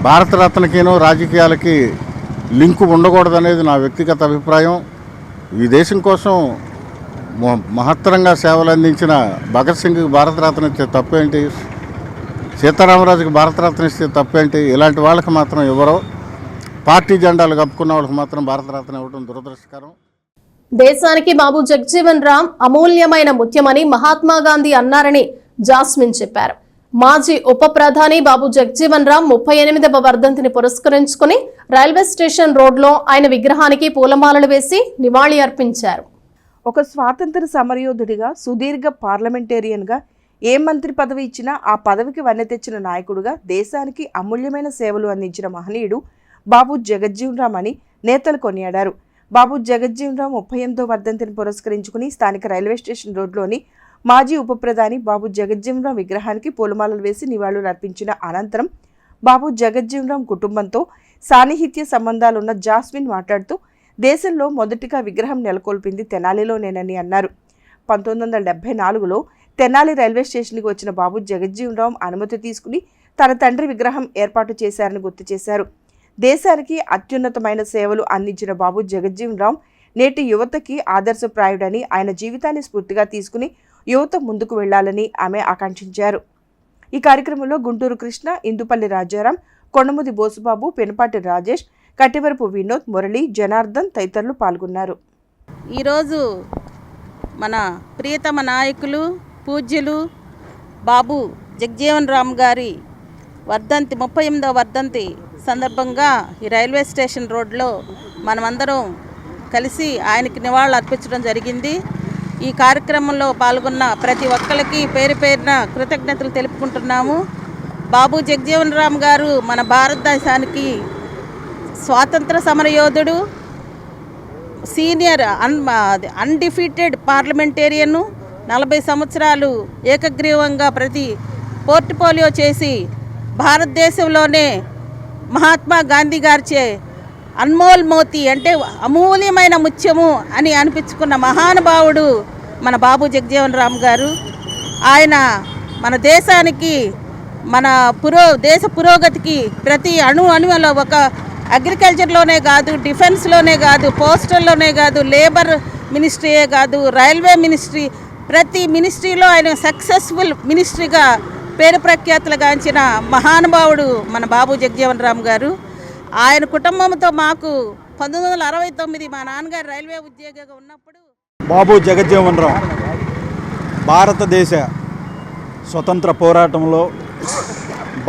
భారతరత్నకిను రాజకీయాలకి లింకు ఉండకూడదనేది నా వ్యక్తిగత అభిప్రాయం. ఈ దేశం కోసం మహత్తరంగా సేవలు అందించిన భగత్ సింగ్కి భారతరత్న ఇస్తే తప్పేంటి, సీతారామరాజుకి భారతరత్న ఇస్తే తప్పేంటి? ఇలాంటి వాళ్ళకి మాత్రం ఇవ్వరు. పార్టీ జెండాలు కప్పుకున్న వాళ్ళకి మాత్రం భారతరత్న ఇవ్వడం దురదృష్టకరం. దేశానికి బాబు జగజ్జీవన్ రామ్ అమూల్యమైన ముత్యమని మహాత్మా గాంధీ అన్నారని జాస్మిన్ చెప్పారు. మాజీ ఉప ప్రధాని బాబు జగజ్జీవన్ రామ్ 38వ వర్ధంతిని పురస్కరించుకుని రైల్వే స్టేషన్ రోడ్లో ఆయన విగ్రహానికి పూలమాలలు వేసి నివాళి అర్పించారు. ఒక స్వాతంత్ర సమరయోధుడిగా, సుదీర్ఘ పార్లమెంటేరియన్గా, ఏ మంత్రి పదవి ఇచ్చినా ఆ పదవికి వన్నె తెచ్చిన నాయకుడుగా దేశానికి అమూల్యమైన సేవలు అందించిన మహనీయుడు బాబు జగజ్జీవన్ రామ్ అని నేతలు కొనియాడారు. బాబు జగజ్జీవన్ రామ్ 38వ వర్ధంతిని పురస్కరించుకుని స్థానిక రైల్వే స్టేషన్ రోడ్లోని మాజీ ఉప ప్రధాని బాబు జగజ్జీవన్ రామ్ విగ్రహానికి పూలమాలలు వేసి నివాళులు అర్పించిన అనంతరం బాబు జగజ్జీవన్ రామ్ కుటుంబంతో సాన్నిహిత్య సంబంధాలున్న జాస్మిన్ మాట్లాడుతూ, దేశంలో మొదటిగా విగ్రహం నెలకొల్పింది తెనాలిలోనేనని అన్నారు. 1974లో తెనాలి రైల్వే స్టేషన్కి వచ్చిన బాబు జగజ్జీవన్ రామ్ అనుమతి తీసుకుని తన తండ్రి విగ్రహం ఏర్పాటు చేశారని గుర్తు చేశారు. దేశానికి అత్యున్నతమైన సేవలు అందించిన బాబు జగజ్జీవన్ రామ్ నేటి యువతకి ఆదర్శప్రాయుడని, ఆయన జీవితాన్ని స్ఫూర్తిగా తీసుకుని యువత ముందుకు వెళ్లాలని ఆమె ఆకాంక్షించారు. ఈ కార్యక్రమంలో గుంటూరు కృష్ణ, ఇందుపల్లి రాజారాం, కొండముది బోసుబాబు, పెనపాటి రాజేష్, కట్టివరపు వినోద్, మురళి, జనార్దన్ తదితరులు పాల్గొన్నారు. ఈరోజు మన ప్రియతమ నాయకులు పూజ్యులు బాబు జగజ్జీవన్ రామ్ గారి వర్ధంతి 38వ వర్ధంతి సందర్భంగా ఈ రైల్వే స్టేషన్ రోడ్లో మనమందరం కలిసి ఆయనకి నివాళులు అర్పించడం జరిగింది. ఈ కార్యక్రమంలో పాల్గొన్న ప్రతి ఒక్కరికి పేరు పేరున కృతజ్ఞతలు తెలుపుకుంటున్నాము. బాబు జగజ్జీవన్ రామ్ గారు మన భారతదేశానికి స్వాతంత్ర సమరయోధుడు, సీనియర్ అన్డిఫీటెడ్ పార్లమెంటేరియను, 40 సంవత్సరాలు ఏకగ్రీవంగా ప్రతి పోర్ట్ఫోలియో చేసి భారతదేశంలోనే మహాత్మా గాంధీ గారిచే అన్మోల్ మోతి అంటే అమూల్యమైన ముత్యము అని అనిపించుకున్న మహానుభావుడు మన బాబు జగజ్జీవన్ రామ్ గారు. ఆయన మన దేశానికి మన దేశ పురోగతికి ప్రతి అణువులో ఒక అగ్రికల్చర్లోనే కాదు, డిఫెన్స్లోనే కాదు, పోస్టల్లోనే కాదు, లేబర్ మినిస్ట్రీయే కాదు, రైల్వే మినిస్ట్రీ, ప్రతి మినిస్ట్రీలో ఆయన సక్సెస్ఫుల్ మినిస్ట్రీగా పేరు ప్రఖ్యాతులుగాంచిన మహానుభావుడు మన బాబు జగజ్జీవన్ రామ్ గారు. ఆయన కుటుంబంతో మాకు 1969 మా నాన్నగారు రైల్వే ఉద్యోగిగా ఉన్నప్పుడు బాబు జగజ్జీవన్ రామ్ భారతదేశ స్వతంత్ర పోరాటంలో,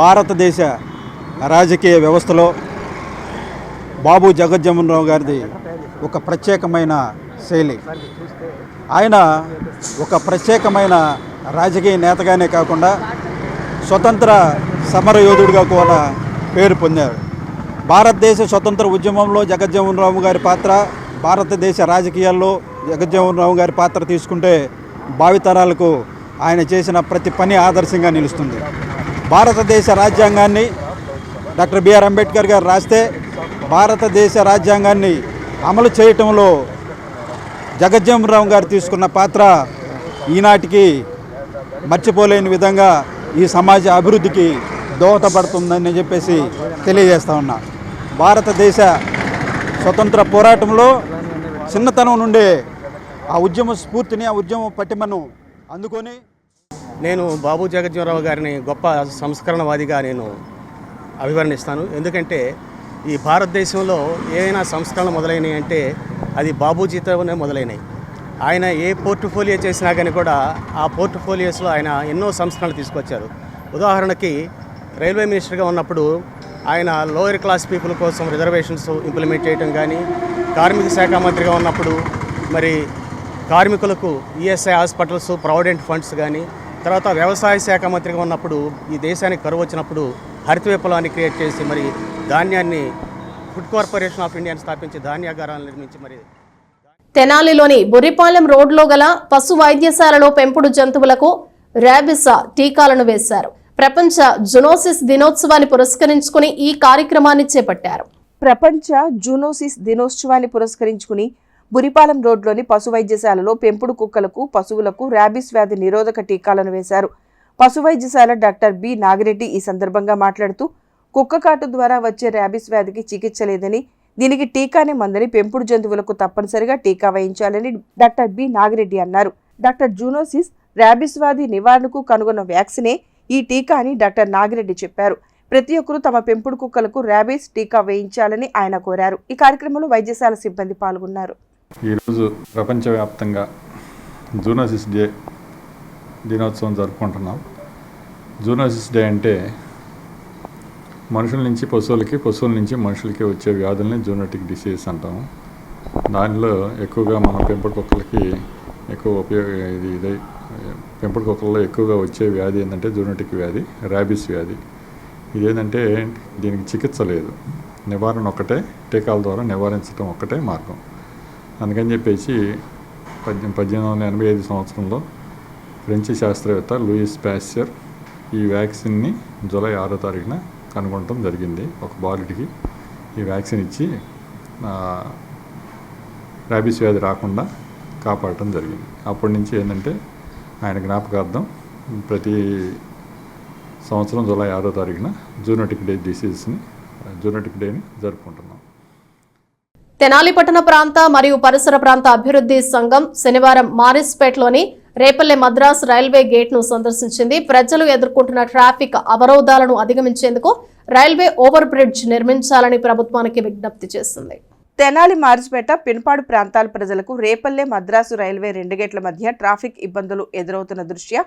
భారతదేశ రాజకీయ వ్యవస్థలో బాబు జగజ్జీవన్ రామ్ గారిది ఒక ప్రత్యేకమైన శైలి. ఆయన ఒక ప్రత్యేకమైన రాజకీయ నేతగానే కాకుండా స్వతంత్ర సమరయోధుడిగా కూడా పేరు పొందారు. భారతదేశ స్వతంత్ర ఉద్యమంలో జగజ్జీవన్ రామ్ గారి పాత్ర, భారతదేశ రాజకీయాల్లో జగజ్జీవన్ రామ్ గారి పాత్ర తీసుకుంటే భావితరాలకు ఆయన చేసిన ప్రతి పని ఆదర్శంగా నిలుస్తుంది. భారతదేశ రాజ్యాంగాన్ని డాక్టర్ బిఆర్ అంబేద్కర్ గారు రాస్తే భారతదేశ రాజ్యాంగాన్ని అమలు చేయటంలో జగజ్జీవన్ రామ్ గారు తీసుకున్న పాత్ర ఈనాటికి మర్చిపోలేని విధంగా ఈ సమాజ అభివృద్ధికి దోహదపడుతుందని చెప్పేసి తెలియజేస్తా ఉన్నా. భారతదేశ స్వతంత్ర పోరాటంలో చిన్నతనం నుండే ఆ ఉద్యమ స్ఫూర్తిని, ఆ ఉద్యమ పటిమను అందుకొని నేను బాబు జగజ్జీవన్ రామ్ గారిని గొప్ప సంస్కరణవాదిగా నేను అభివర్ణిస్తాను. ఎందుకంటే ఈ భారతదేశంలో ఏదైనా సంస్కరణలు మొదలైనవి అంటే అది బాబూజీతోనే మొదలైనవి. ఆయన ఏ పోర్ట్ఫోలియో చేసినా కానీ కూడా ఆ పోర్ట్ఫోలియోస్లో ఆయన ఎన్నో సంస్కరణలు తీసుకొచ్చారు. ఉదాహరణకి రైల్వే మినిస్టర్గా ఉన్నప్పుడు ఆయన లోయర్ క్లాస్ పీపుల్ కోసం రిజర్వేషన్స్ ఇంప్లిమెంట్ చేయడం కానీ, కార్మిక శాఖ మంత్రిగా ఉన్నప్పుడు మరి కార్మికులకు ఈఎస్ఐ హాస్పిటల్స్, ప్రావిడెంట్ ఫండ్స్ కానీ, తర్వాత వ్యవసాయ శాఖ మంత్రిగా ఉన్నప్పుడు ఈ దేశానికి కరువు వచ్చినప్పుడు హరిత విప్లవాన్ని క్రియేట్ చేసి మరి ధాన్యాన్ని ఫుడ్ కార్పొరేషన్ ఆఫ్ ఇండియాని స్థాపించి ధాన్యాగారాలను నిర్మించి మరి తెనాలిలోని బుర్రిపాలెం రోడ్లో గల పశు వైద్యశాలలో పెంపుడు జంతువులకు ర్యాబిస్ టీకాలను వేశారు. ప్రపంచ జూనోసిస్ దినోత్సవాన్ని పురస్కరించుకుని ఈ కార్యక్రమాన్ని చేపట్టారు. ప్రపంచ జూనోసిస్ దినోత్సవాన్ని పురస్కరించుకుని బురిపాలెం రోడ్లోని పశు వైద్యశాలలో పెంపుడు కుక్కలకు, పశువులకు ర్యాబిస్ వ్యాధి నిరోధక టీకాలను వేశారు. పశు వైద్యశాల డాక్టర్ బి నాగిరెడ్డి ఈ సందర్భంగా మాట్లాడుతూ కుక్క కాటు ద్వారా వచ్చే ర్యాబిస్ వ్యాధికి చికిత్స లేదని, దీనికి టీకానే మందని, పెంపుడు జంతువులకు తప్పనిసరిగా టీకా వేయించాలని డాక్టర్ బి నాగిరెడ్డి అన్నారు. డాక్టర్ జూనోసిస్ ర్యాబిస్ వ్యాధి నివారణకు కనుగొన్న వ్యాక్సినే ఈ టీకా అని డాక్టర్ నాగిరెడ్డి చెప్పారు. ప్రతి ఒక్కరూ తమ పెంపుడు కుక్కలకు ర్యాబిస్ టీకా వేయించాలని ఆయన కోరారు. ఈ కార్యక్రమంలో వైద్యశాల సిబ్బంది పాల్గొన్నారు. ఈరోజు ప్రపంచవ్యాప్తంగా జూనోసిస్ డే దినోత్సవం జరుపుకుంటున్నాం. జూనోసిస్ డే అంటే మనుషుల నుంచి పశువులకి, పశువుల నుంచి మనుషులకి వచ్చే వ్యాధుల్ని జూనోటిక్ డిసీజ్ అంటాము. దానిలో ఎక్కువగా మన పెంపుడు కుక్కలకి ఎక్కువ పెంపుడు కుక్కల్లో ఎక్కువగా వచ్చే వ్యాధి ఏంటంటే జూనోటిక్ వ్యాధి, ర్యాబిస్ వ్యాధి. ఇదేంటంటే దీనికి చికిత్స లేదు, నివారణ ఒక్కటే, టీకాల ద్వారా నివారించడం ఒక్కటే మార్గం. అందుకని చెప్పేసి 1885 సంవత్సరంలో ఫ్రెంచ్ శాస్త్రవేత్త లూయిస్ పాస్చర్ ఈ వ్యాక్సిన్ని జూలై 6వ తారీఖున కనుగొనడం జరిగింది. ఒక బాలుడికి ఈ వ్యాక్సిన్ ఇచ్చి ర్యాబిస్ వ్యాధి రాకుండా కాపాడటం జరిగింది. అప్పటి నుంచి ఏంటంటే ఆయన జ్ఞాపకార్థం ప్రతి సంవత్సరం జూలై 6వ తారీఖున జూనోటిక్ డేని జరుపుకుంటున్నాం. తెనాలి పట్టణ ప్రాంత మరియు పరిసర ప్రాంత అభివృద్ధి సంఘం శనివారం మారిస్పేట్లోని రేపల్లె మద్రాస్ రైల్వే గేట్ ను సందర్శించింది. ప్రజలు ఎదుర్కొంటున్న ట్రాఫిక్ అవరోధాలను అధిగమించేందుకు రైల్వే ఓవర్ బ్రిడ్జ్ నిర్మించాలని ప్రభుత్వానికి విజ్ఞప్తి చేసింది. తెనాలి మారిస్పేట పిన్పాడు ప్రాంతాల ప్రజలకు రేపల్లె మద్రాసు రైల్వే 2 గేట్ల మధ్య ట్రాఫిక్ ఇబ్బందులు ఎదురవుతున్న దృష్ట్యా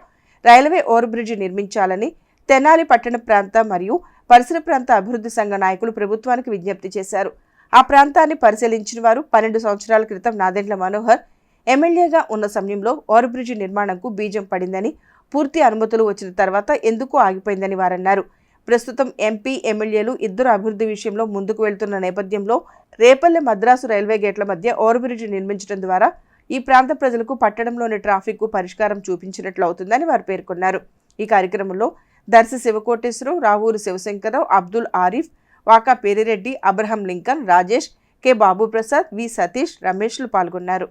రైల్వే ఓవర్ బ్రిడ్జ్ నిర్మించాలని తెనాలి పట్టణ ప్రాంత మరియు పరిసర ప్రాంత అభివృద్ధి సంఘ నాయకులు ప్రభుత్వానికి విజ్ఞప్తి చేశారు. ఆ ప్రాంతాన్ని పరిశీలించిన వారు 12 సంవత్సరాల క్రితం నాదెండ్ల మనోహర్ ఎమ్మెల్యేగా ఉన్న సమయంలో ఓవర్ బ్రిడ్జ్ నిర్మాణంకు బీజం పడిందని, పూర్తి అనుమతులు వచ్చిన తర్వాత ఎందుకు ఆగిపోయిందని వారన్నారు. ప్రస్తుతం ఎంపీ, ఎమ్మెల్యేలు ఇద్దరు అభివృద్ధి విషయంలో ముందుకు వెళ్తున్న నేపథ్యంలో రేపల్లె మద్రాసు రైల్వే గేట్ల మధ్య ఓవర్ బ్రిడ్జ్ నిర్మించడం ద్వారా ఈ ప్రాంత ప్రజలకు పట్టణంలోని ట్రాఫిక్ కు పరిష్కారం చూపించినట్లు అవుతుందని వారు పేర్కొన్నారు. ఈ కార్యక్రమంలో Darsi Sivakoteswararao, Ravuru Sivasankararao, Abdul Arif, Vaka Perireddy, Abraham Lincoln, Rajesh, K Babu Prasad, V Satish, రమేష్లు పాల్గొన్నారు.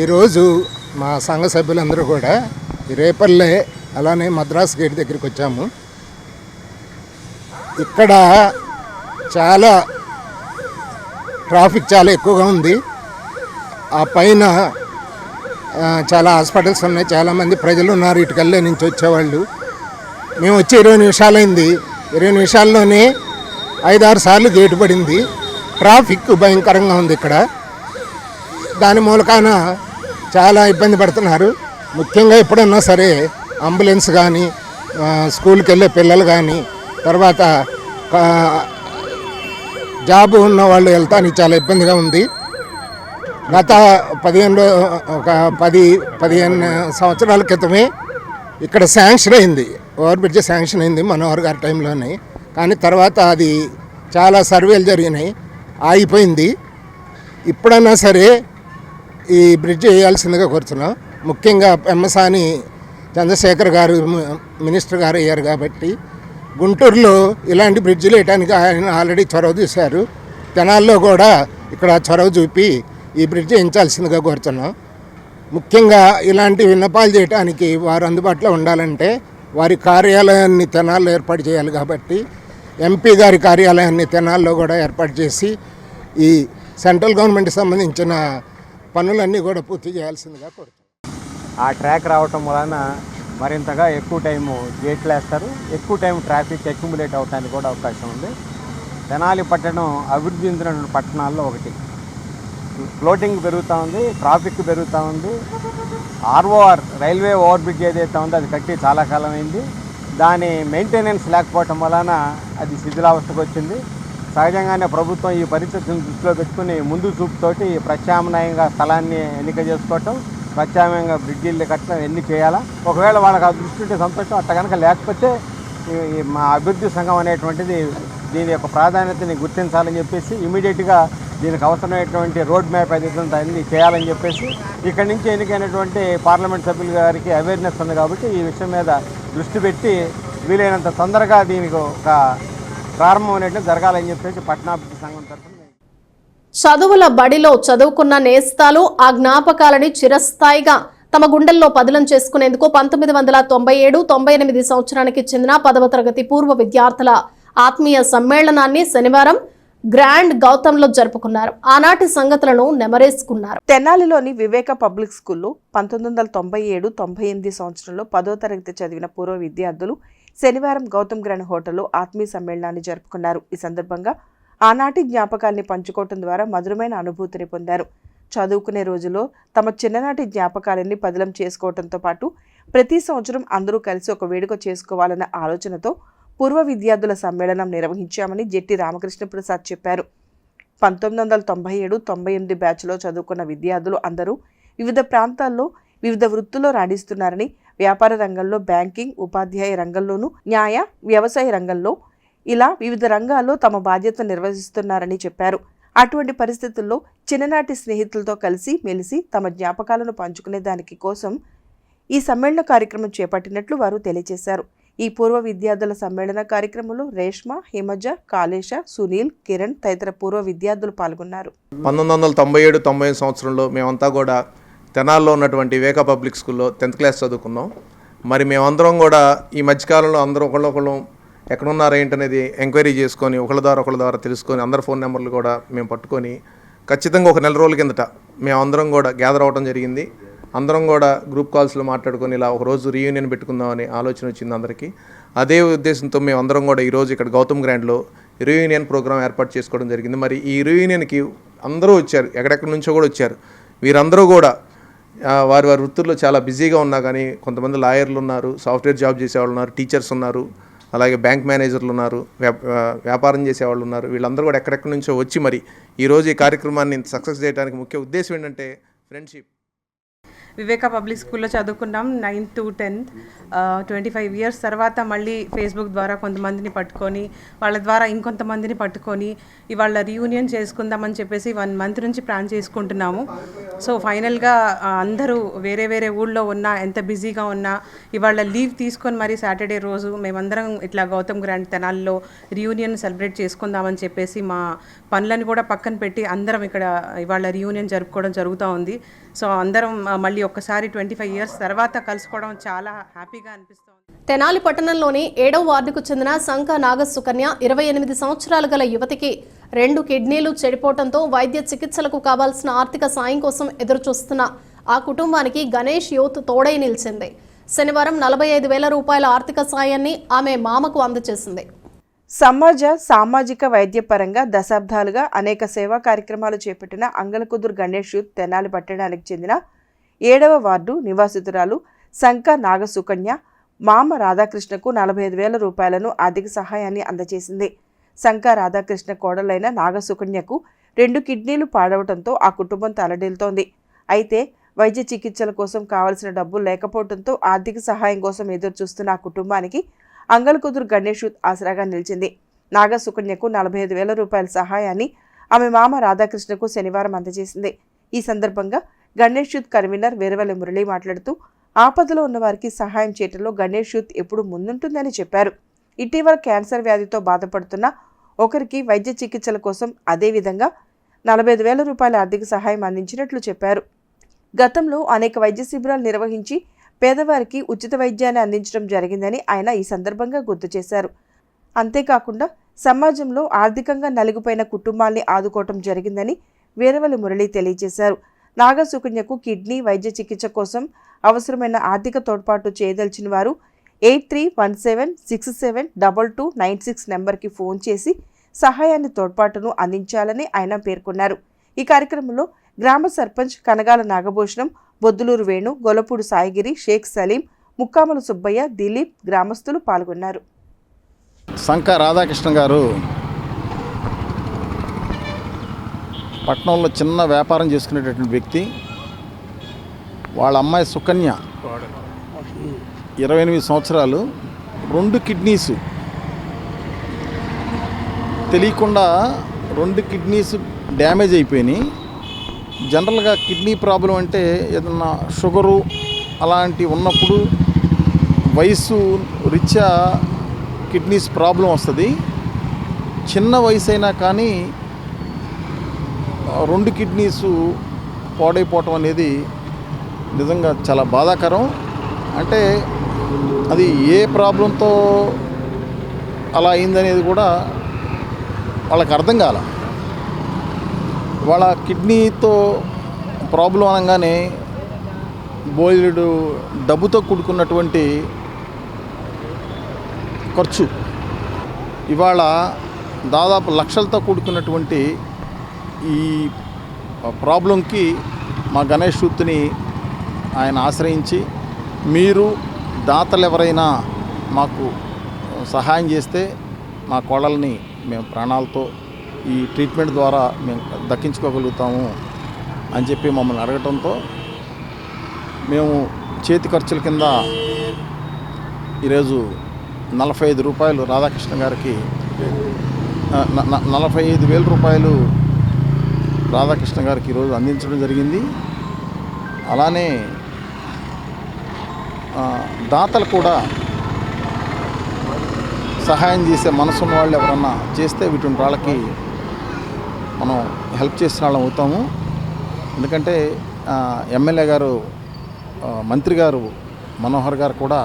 ఈరోజు మా సంఘ సభ్యులందరూ కూడా రేపల్లె అలానే మద్రాస్ గేట్ దగ్గరికి వచ్చాము. ఇక్కడ చాలా ట్రాఫిక్ చాలా ఎక్కువగా ఉంది. ఆ పైన చాలా హాస్పిటల్స్ ఉన్నాయి, చాలామంది ప్రజలు ఉన్నారు ఇటుకల్లే నుంచి వచ్చేవాళ్ళు. మేము వచ్చి 20 నిమిషాలైంది. 20 నిమిషాల్లోనే 5-6 సార్లు గేటు పడింది. ట్రాఫిక్ భయంకరంగా ఉంది ఇక్కడ. దాని మూలకాన చాలా ఇబ్బంది పడుతున్నారు. ముఖ్యంగా ఎప్పుడన్నా సరే అంబులెన్స్ కానీ, స్కూల్కి వెళ్ళే పిల్లలు కానీ, తర్వాత జాబ్ ఉన్న వాళ్ళు వెళ్తానికి చాలా ఇబ్బందిగా ఉంది. గత 15 సంవత్సరాల క్రితమే ఇక్కడ శాంక్షన్ అయింది, ఓవర్ బ్రిడ్జ్ శాంక్షన్ అయింది మనోహర్ గారి టైంలోనే. కానీ తర్వాత అది చాలా సర్వేలు జరిగినాయి, ఆగిపోయింది. ఇప్పుడన్నా సరే ఈ బ్రిడ్జ్ వేయాల్సిందిగా కోరుతున్నాం. ముఖ్యంగా పెమ్మసాని చంద్రశేఖర్ గారు మినిస్టర్ గారు అయ్యారు కాబట్టి గుంటూరులో ఇలాంటి బ్రిడ్జిలు వేయడానికి ఆయన ఆల్రెడీ చొరవ చూశారు. తెనాల్లో కూడా ఇక్కడ చొరవ చూపి ఈ బ్రిడ్జ్ వేయించాల్సిందిగా కోరుతున్నాం. ముఖ్యంగా ఇలాంటి విన్నపాలు చేయడానికి వారు అందుబాటులో ఉండాలంటే వారి కార్యాలయాన్ని తెనాల్లో ఏర్పాటు చేయాలి. కాబట్టి ఎంపీ గారి కార్యాలయాన్ని తెనాల్లో కూడా ఏర్పాటు చేసి ఈ సెంట్రల్ గవర్నమెంట్కి సంబంధించిన పనులన్నీ కూడా పూర్తి చేయాల్సిందిగా కోరుతున్నాం. ఆ ట్రాక్ రావటం వలన మరింతగా ఎక్కువ టైము గేట్లు వేస్తారు, ఎక్కువ టైం ట్రాఫిక్ అక్యుములేట్ అవడానికి కూడా అవకాశం ఉంది. తెనాలి పట్టణం అభివృద్ధి చెందిన పట్టణాల్లో ఒకటి. ఫ్లోటింగ్ పెరుగుతూ ఉంది, ట్రాఫిక్ పెరుగుతూ ఉంది. ఆర్ఓఆర్ రైల్వే ఓవర్ బ్రిడ్జ్ ఏదైతే ఉందో అది కట్టి చాలా కాలం అయింది. దాని మెయింటెనెన్స్ లేకపోవటం వలన అది శిథిలావస్థకు వచ్చింది. సహజంగానే ప్రభుత్వం ఈ పరిస్థితిని దృష్టిలో పెట్టుకుని ముందు చూపుతోటి ప్రత్యామ్నాయంగా స్థలాన్ని ఎన్నిక చేసుకోవటం, ప్రత్యామ్నాయంగా బ్రిడ్జిలు కట్టడం ఎన్ని చేయాలా. ఒకవేళ వాళ్ళకి ఆ దృష్టి ఉంటే సంతోషం, అట్ట కనుక లేకపోతే మా అభివృద్ధి సంఘం అనేటువంటిది దీని యొక్క ప్రాధాన్యతని గుర్తించాలని చెప్పేసి ఇమీడియట్గా దీనికి అవసరమైనటువంటి రోడ్ మ్యాప్ ఏదైతే అన్ని చేయాలని చెప్పేసి ఇక్కడి నుంచి ఎన్నికైనటువంటి పార్లమెంట్ సభ్యుల గారికి అవేర్నెస్ ఉంది కాబట్టి ఈ విషయం మీద దృష్టి పెట్టి వీలైనంత తొందరగా దీనికి ఒక ప్రారంభం అనేటువంటి జరగాలని చెప్పేసి పట్టణాభివృద్ధి సంఘం తరఫున చదువుల బడిలో చదువుకున్న నేస్తాలు ఆ జ్ఞాపకాలని చిరస్థాయిగా తమ గుండెల్లో పదిలం చేసుకునేందుకు 1997-98 సంవత్సరానికి చెందిన 10వ తరగతి పూర్వ విద్యార్థుల ఆత్మీయ సమ్మేళనాన్ని శనివారం గ్రాండ్ గౌతంలో జరుపుకున్నారు. ఆనాటి సంగతులను నెమరేసుకున్నారు. తెనాలిలోని వివేక పబ్లిక్ స్కూల్లో 1997-98 సంవత్సరంలో 10వ తరగతి చదివిన పూర్వ విద్యార్థులు శనివారం గౌతమ్ గ్రాండ్ హోటల్లో ఆత్మీయ సమ్మేళనాన్ని జరుపుకున్నారు. ఈ సందర్భంగా ఆనాటి జ్ఞాపకాల్ని పంచుకోవటం ద్వారా మధురమైన అనుభూతిని పొందారు. చదువుకునే రోజుల్లో తమ చిన్ననాటి జ్ఞాపకాలన్నీ పదిలం చేసుకోవడంతో పాటు ప్రతి సంవత్సరం అందరూ కలిసి ఒక వేడుక చేసుకోవాలన్న ఆలోచనతో పూర్వ విద్యార్థుల సమ్మేళనం నిర్వహించామని జెట్టి రామకృష్ణ ప్రసాద్ చెప్పారు. 1997-98 బ్యాచ్లో చదువుకున్న విద్యార్థులు అందరూ వివిధ ప్రాంతాల్లో వివిధ వృత్తుల్లో రాణిస్తున్నారని, వ్యాపార రంగంలో, బ్యాంకింగ్, ఉపాధ్యాయ రంగంలోనూ, న్యాయ, వ్యవసాయ రంగంలో ఇలా వివిధ రంగాల్లో తమ బాధ్యత నిర్వహిస్తున్నారని చెప్పారు. అటువంటి పరిస్థితుల్లో చిన్ననాటి స్నేహితులతో కలిసి మెలిసి తమ జ్ఞాపకాలను పంచుకునే దానికి కోసం ఈ సమ్మేళన కార్యక్రమం చేపట్టినట్లు వారు తెలియజేశారు. ఈ పూర్వ విద్యార్థుల సమ్మేళన కార్యక్రమంలో రేష్మ, హిమజ, కాళేశ, సునీల్, కిరణ్ తదితర పూర్వ విద్యార్థులు పాల్గొన్నారు. 1997-98 సంవత్సరంలో మేమంతా కూడా తెనాల్లో ఉన్నటువంటి వివేక పబ్లిక్ స్కూల్లో 10th క్లాస్ చదువుకున్నాం. మరి మేమందరం కూడా ఈ మధ్యకాలంలో అందరూ ఒకళ్ళొకళ్ళు ఎక్కడున్నారా ఏంటనేది ఎంక్వైరీ చేసుకొని ఒకళ్ళ ద్వారా తెలుసుకొని అందరి ఫోన్ నెంబర్లు కూడా మేము పట్టుకొని ఖచ్చితంగా ఒక నెల రోజుల కిందట మేమందరం కూడా గ్యాదర్ అవ్వడం జరిగింది. అందరం కూడా గ్రూప్ కాల్స్లో మాట్లాడుకొని ఇలా ఒకరోజు రీయూనియన్ పెట్టుకుందామని ఆలోచన వచ్చింది అందరికీ. అదే ఉద్దేశంతో మేము అందరం కూడా ఈరోజు ఇక్కడ గౌతమ్ గ్రాండ్లో రీయూనియన్ ప్రోగ్రామ్ ఏర్పాటు చేసుకోవడం జరిగింది. మరి ఈ రీయూనియన్కి అందరూ వచ్చారు, ఎక్కడెక్కడి నుంచో కూడా వచ్చారు. వీరందరూ కూడా వారి వృత్తుల్లో చాలా బిజీగా ఉన్నా కానీ కొంతమంది లాయర్లు ఉన్నారు, సాఫ్ట్వేర్ జాబ్ చేసేవాళ్ళు ఉన్నారు, టీచర్స్ ఉన్నారు, అలాగే బ్యాంక్ మేనేజర్లు ఉన్నారు, వ్యాపారం చేసేవాళ్ళు ఉన్నారు. వీళ్ళందరూ కూడా ఎక్కడెక్కడి నుంచో వచ్చి మరి ఈరోజు ఈ కార్యక్రమాన్ని సక్సెస్ చేయడానికి ముఖ్య ఉద్దేశం ఏంటంటే ఫ్రెండ్షిప్. వివేక పబ్లిక్ స్కూల్లో చదువుకున్నాం 9th to 10th. 25 years తర్వాత మళ్ళీ ఫేస్బుక్ ద్వారా కొంతమందిని పట్టుకొని వాళ్ళ ద్వారా ఇంకొంతమందిని పట్టుకొని ఇవాళ రీయూనియన్ చేసుకుందామని చెప్పేసి 1 month నుంచి ప్లాన్ చేసుకుంటున్నాము. సో ఫైనల్గా అందరూ వేరే వేరే ఊళ్ళో ఉన్నా, ఎంత బిజీగా ఉన్నా ఇవాళ లీవ్ తీసుకొని మరి సాటర్డే రోజు మేమందరం ఇట్లా గౌతమ్ గ్రాండ్ తెనాల్లో రీయూనియన్ సెలబ్రేట్ చేసుకుందామని చెప్పేసి మా పనులను కూడా పక్కన పెట్టి అందరం ఇక్కడ ఇవాళ రీయూనియన్ జరుపుకోవడం జరుగుతూ ఉంది. సో అందరం మళ్ళీ ఒక్కసారి 25 years తర్వాత కలుసుకోవడం చాలా హ్యాపీగా అనిపిస్తుంది. తెనాలి పట్టణంలోని 7వ వార్డుకు చెందిన సంక నాగసుకన్య 28 సంవత్సరాలు గల యువతికి 2 కిడ్నీలు చెడిపోవడంతో వైద్య చికిత్సలకు కావాల్సిన ఆర్థిక సాయం కోసం ఎదురుచూస్తున్న ఆ కుటుంబానికి గణేష్ యూత్ తోడై నిలిచింది. శనివారం 45,000 రూపాయల ఆర్థిక సాయాన్ని ఆమె మామకు అందజేసింది. సామాజిక వైద్య పరంగా దశాబ్దాలుగా అనేక సేవా కార్యక్రమాలు చేపట్టిన అంగలకుదురు గణేష్ యూత్ తెనాలి పట్టణానికి చెందిన 7వ వార్డు నివాసితురాలు సంక నాగసుకన్య మామ రాధాకృష్ణకు 45,000 రూపాయలను ఆర్థిక సహాయాన్ని అందజేసింది. సంక రాధాకృష్ణ కోడలైన నాగసుకన్యకు 2 కిడ్నీలు పాడవడంతో ఆ కుటుంబం తలడిల్తోంది. అయితే వైద్య చికిత్సల కోసం కావలసిన డబ్బులు లేకపోవడంతో ఆర్థిక సహాయం కోసం ఎదురు చూస్తున్న ఆ కుటుంబానికి అంగలకుదురు గణేష్ యూత్ ఆసరాగా నిలిచింది. నాగసుకన్యకు 45,000 రూపాయల సహాయాన్ని ఆమె మామ రాధాకృష్ణకు శనివారం అందజేసింది. ఈ సందర్భంగా గణేష్ యూత్ కన్వీనర్ వీరవల్లి మురళి మాట్లాడుతూ ఆపదలో ఉన్న వారికి సహాయం చేయడంలో గణేష్ యూత్ ఎప్పుడు ముందుంటుందని చెప్పారు. ఇటీవల క్యాన్సర్ వ్యాధితో బాధపడుతున్న ఒకరికి వైద్య చికిత్సల కోసం అదేవిధంగా 45,000 రూపాయల ఆర్థిక సహాయం అందించినట్లు చెప్పారు. గతంలో అనేక వైద్య శిబిరాలు నిర్వహించి పేదవారికి ఉచిత వైద్యాన్ని అందించడం జరిగిందని ఆయన ఈ సందర్భంగా గుర్తు చేశారు. అంతేకాకుండా సమాజంలో ఆర్థికంగా నలిగిపోయిన కుటుంబాల్ని ఆదుకోవటం జరిగిందని వీరవల్లి మురళి తెలియజేశారు. నాగసుకన్యకు కిడ్నీ వైద్య చికిత్స కోసం అవసరమైన ఆర్థిక తోడ్పాటు చేయదలిచిన వారు 8317672296 నెంబర్కి ఫోన్ చేసి సహాయాన్ని తోడ్పాటును అందించాలని ఆయన పేర్కొన్నారు. ఈ కార్యక్రమంలో గ్రామ సర్పంచ్ కనగాల నాగభూషణం, బొద్దులూరు వేణు, గొలపూడి సాయిగిరి, షేక్ సలీం, ముక్కామల సుబ్బయ్య, దిలీప్ గ్రామస్తులు పాల్గొన్నారు. సంక రాధాకృష్ణ గారు పట్టణంలో చిన్న వ్యాపారం చేసుకునేటటువంటి వ్యక్తి. వాళ్ళ అమ్మాయి సుకన్య 28 సంవత్సరాలు, 2 కిడ్నీస్ తెలియకుండా 2 కిడ్నీస్ డ్యామేజ్ అయిపోయినాయి. జనరల్గా కిడ్నీ ప్రాబ్లం అంటే ఏదన్నా షుగరు అలాంటివి ఉన్నప్పుడు వయసు రీత్యా కిడ్నీస్ ప్రాబ్లం వస్తుంది. చిన్న వయసు అయినా కానీ 2 కిడ్నీస్ పాడైపోవటం అనేది నిజంగా చాలా బాధాకరం. అంటే అది ఏ ప్రాబ్లంతో అలా అయిందనేది కూడా వాళ్ళకి అర్థం కాల. వాళ్ళ కిడ్నీతో ప్రాబ్లం అనగానే బోలెడు డబ్బుతో కూడుకున్నటువంటి ఖర్చు. ఇవాళ దాదాపు లక్షలతో కూడుకున్నటువంటి ఈ ప్రాబ్లంకి మా గణేష్ యూత్ని ఆయన ఆశ్రయించి, మీరు దాతలు ఎవరైనా మాకు సహాయం చేస్తే మా కోడల్ని మేము ప్రాణాలతో ఈ ట్రీట్మెంట్ ద్వారా మేము దక్కించుకోగలుగుతాము అని చెప్పి మమ్మల్ని అడగటంతో మేము చేతి ఖర్చుల కింద ఈరోజు 45 రూపాయలు రాధాకృష్ణ గారికి 45,000 రూపాయలు రాధాకృష్ణ గారికి ఈరోజు అందించడం జరిగింది. అలానే దాతలు కూడా సహాయం చేసే మనసున్న వాళ్ళు ఎవరన్నా చేస్తే వీటి వాళ్ళకి మనం హెల్ప్ చేసిన వాళ్ళం అవుతాము. ఎందుకంటే ఎమ్మెల్యే గారు, మంత్రి గారు మనోహర్ గారు కూడా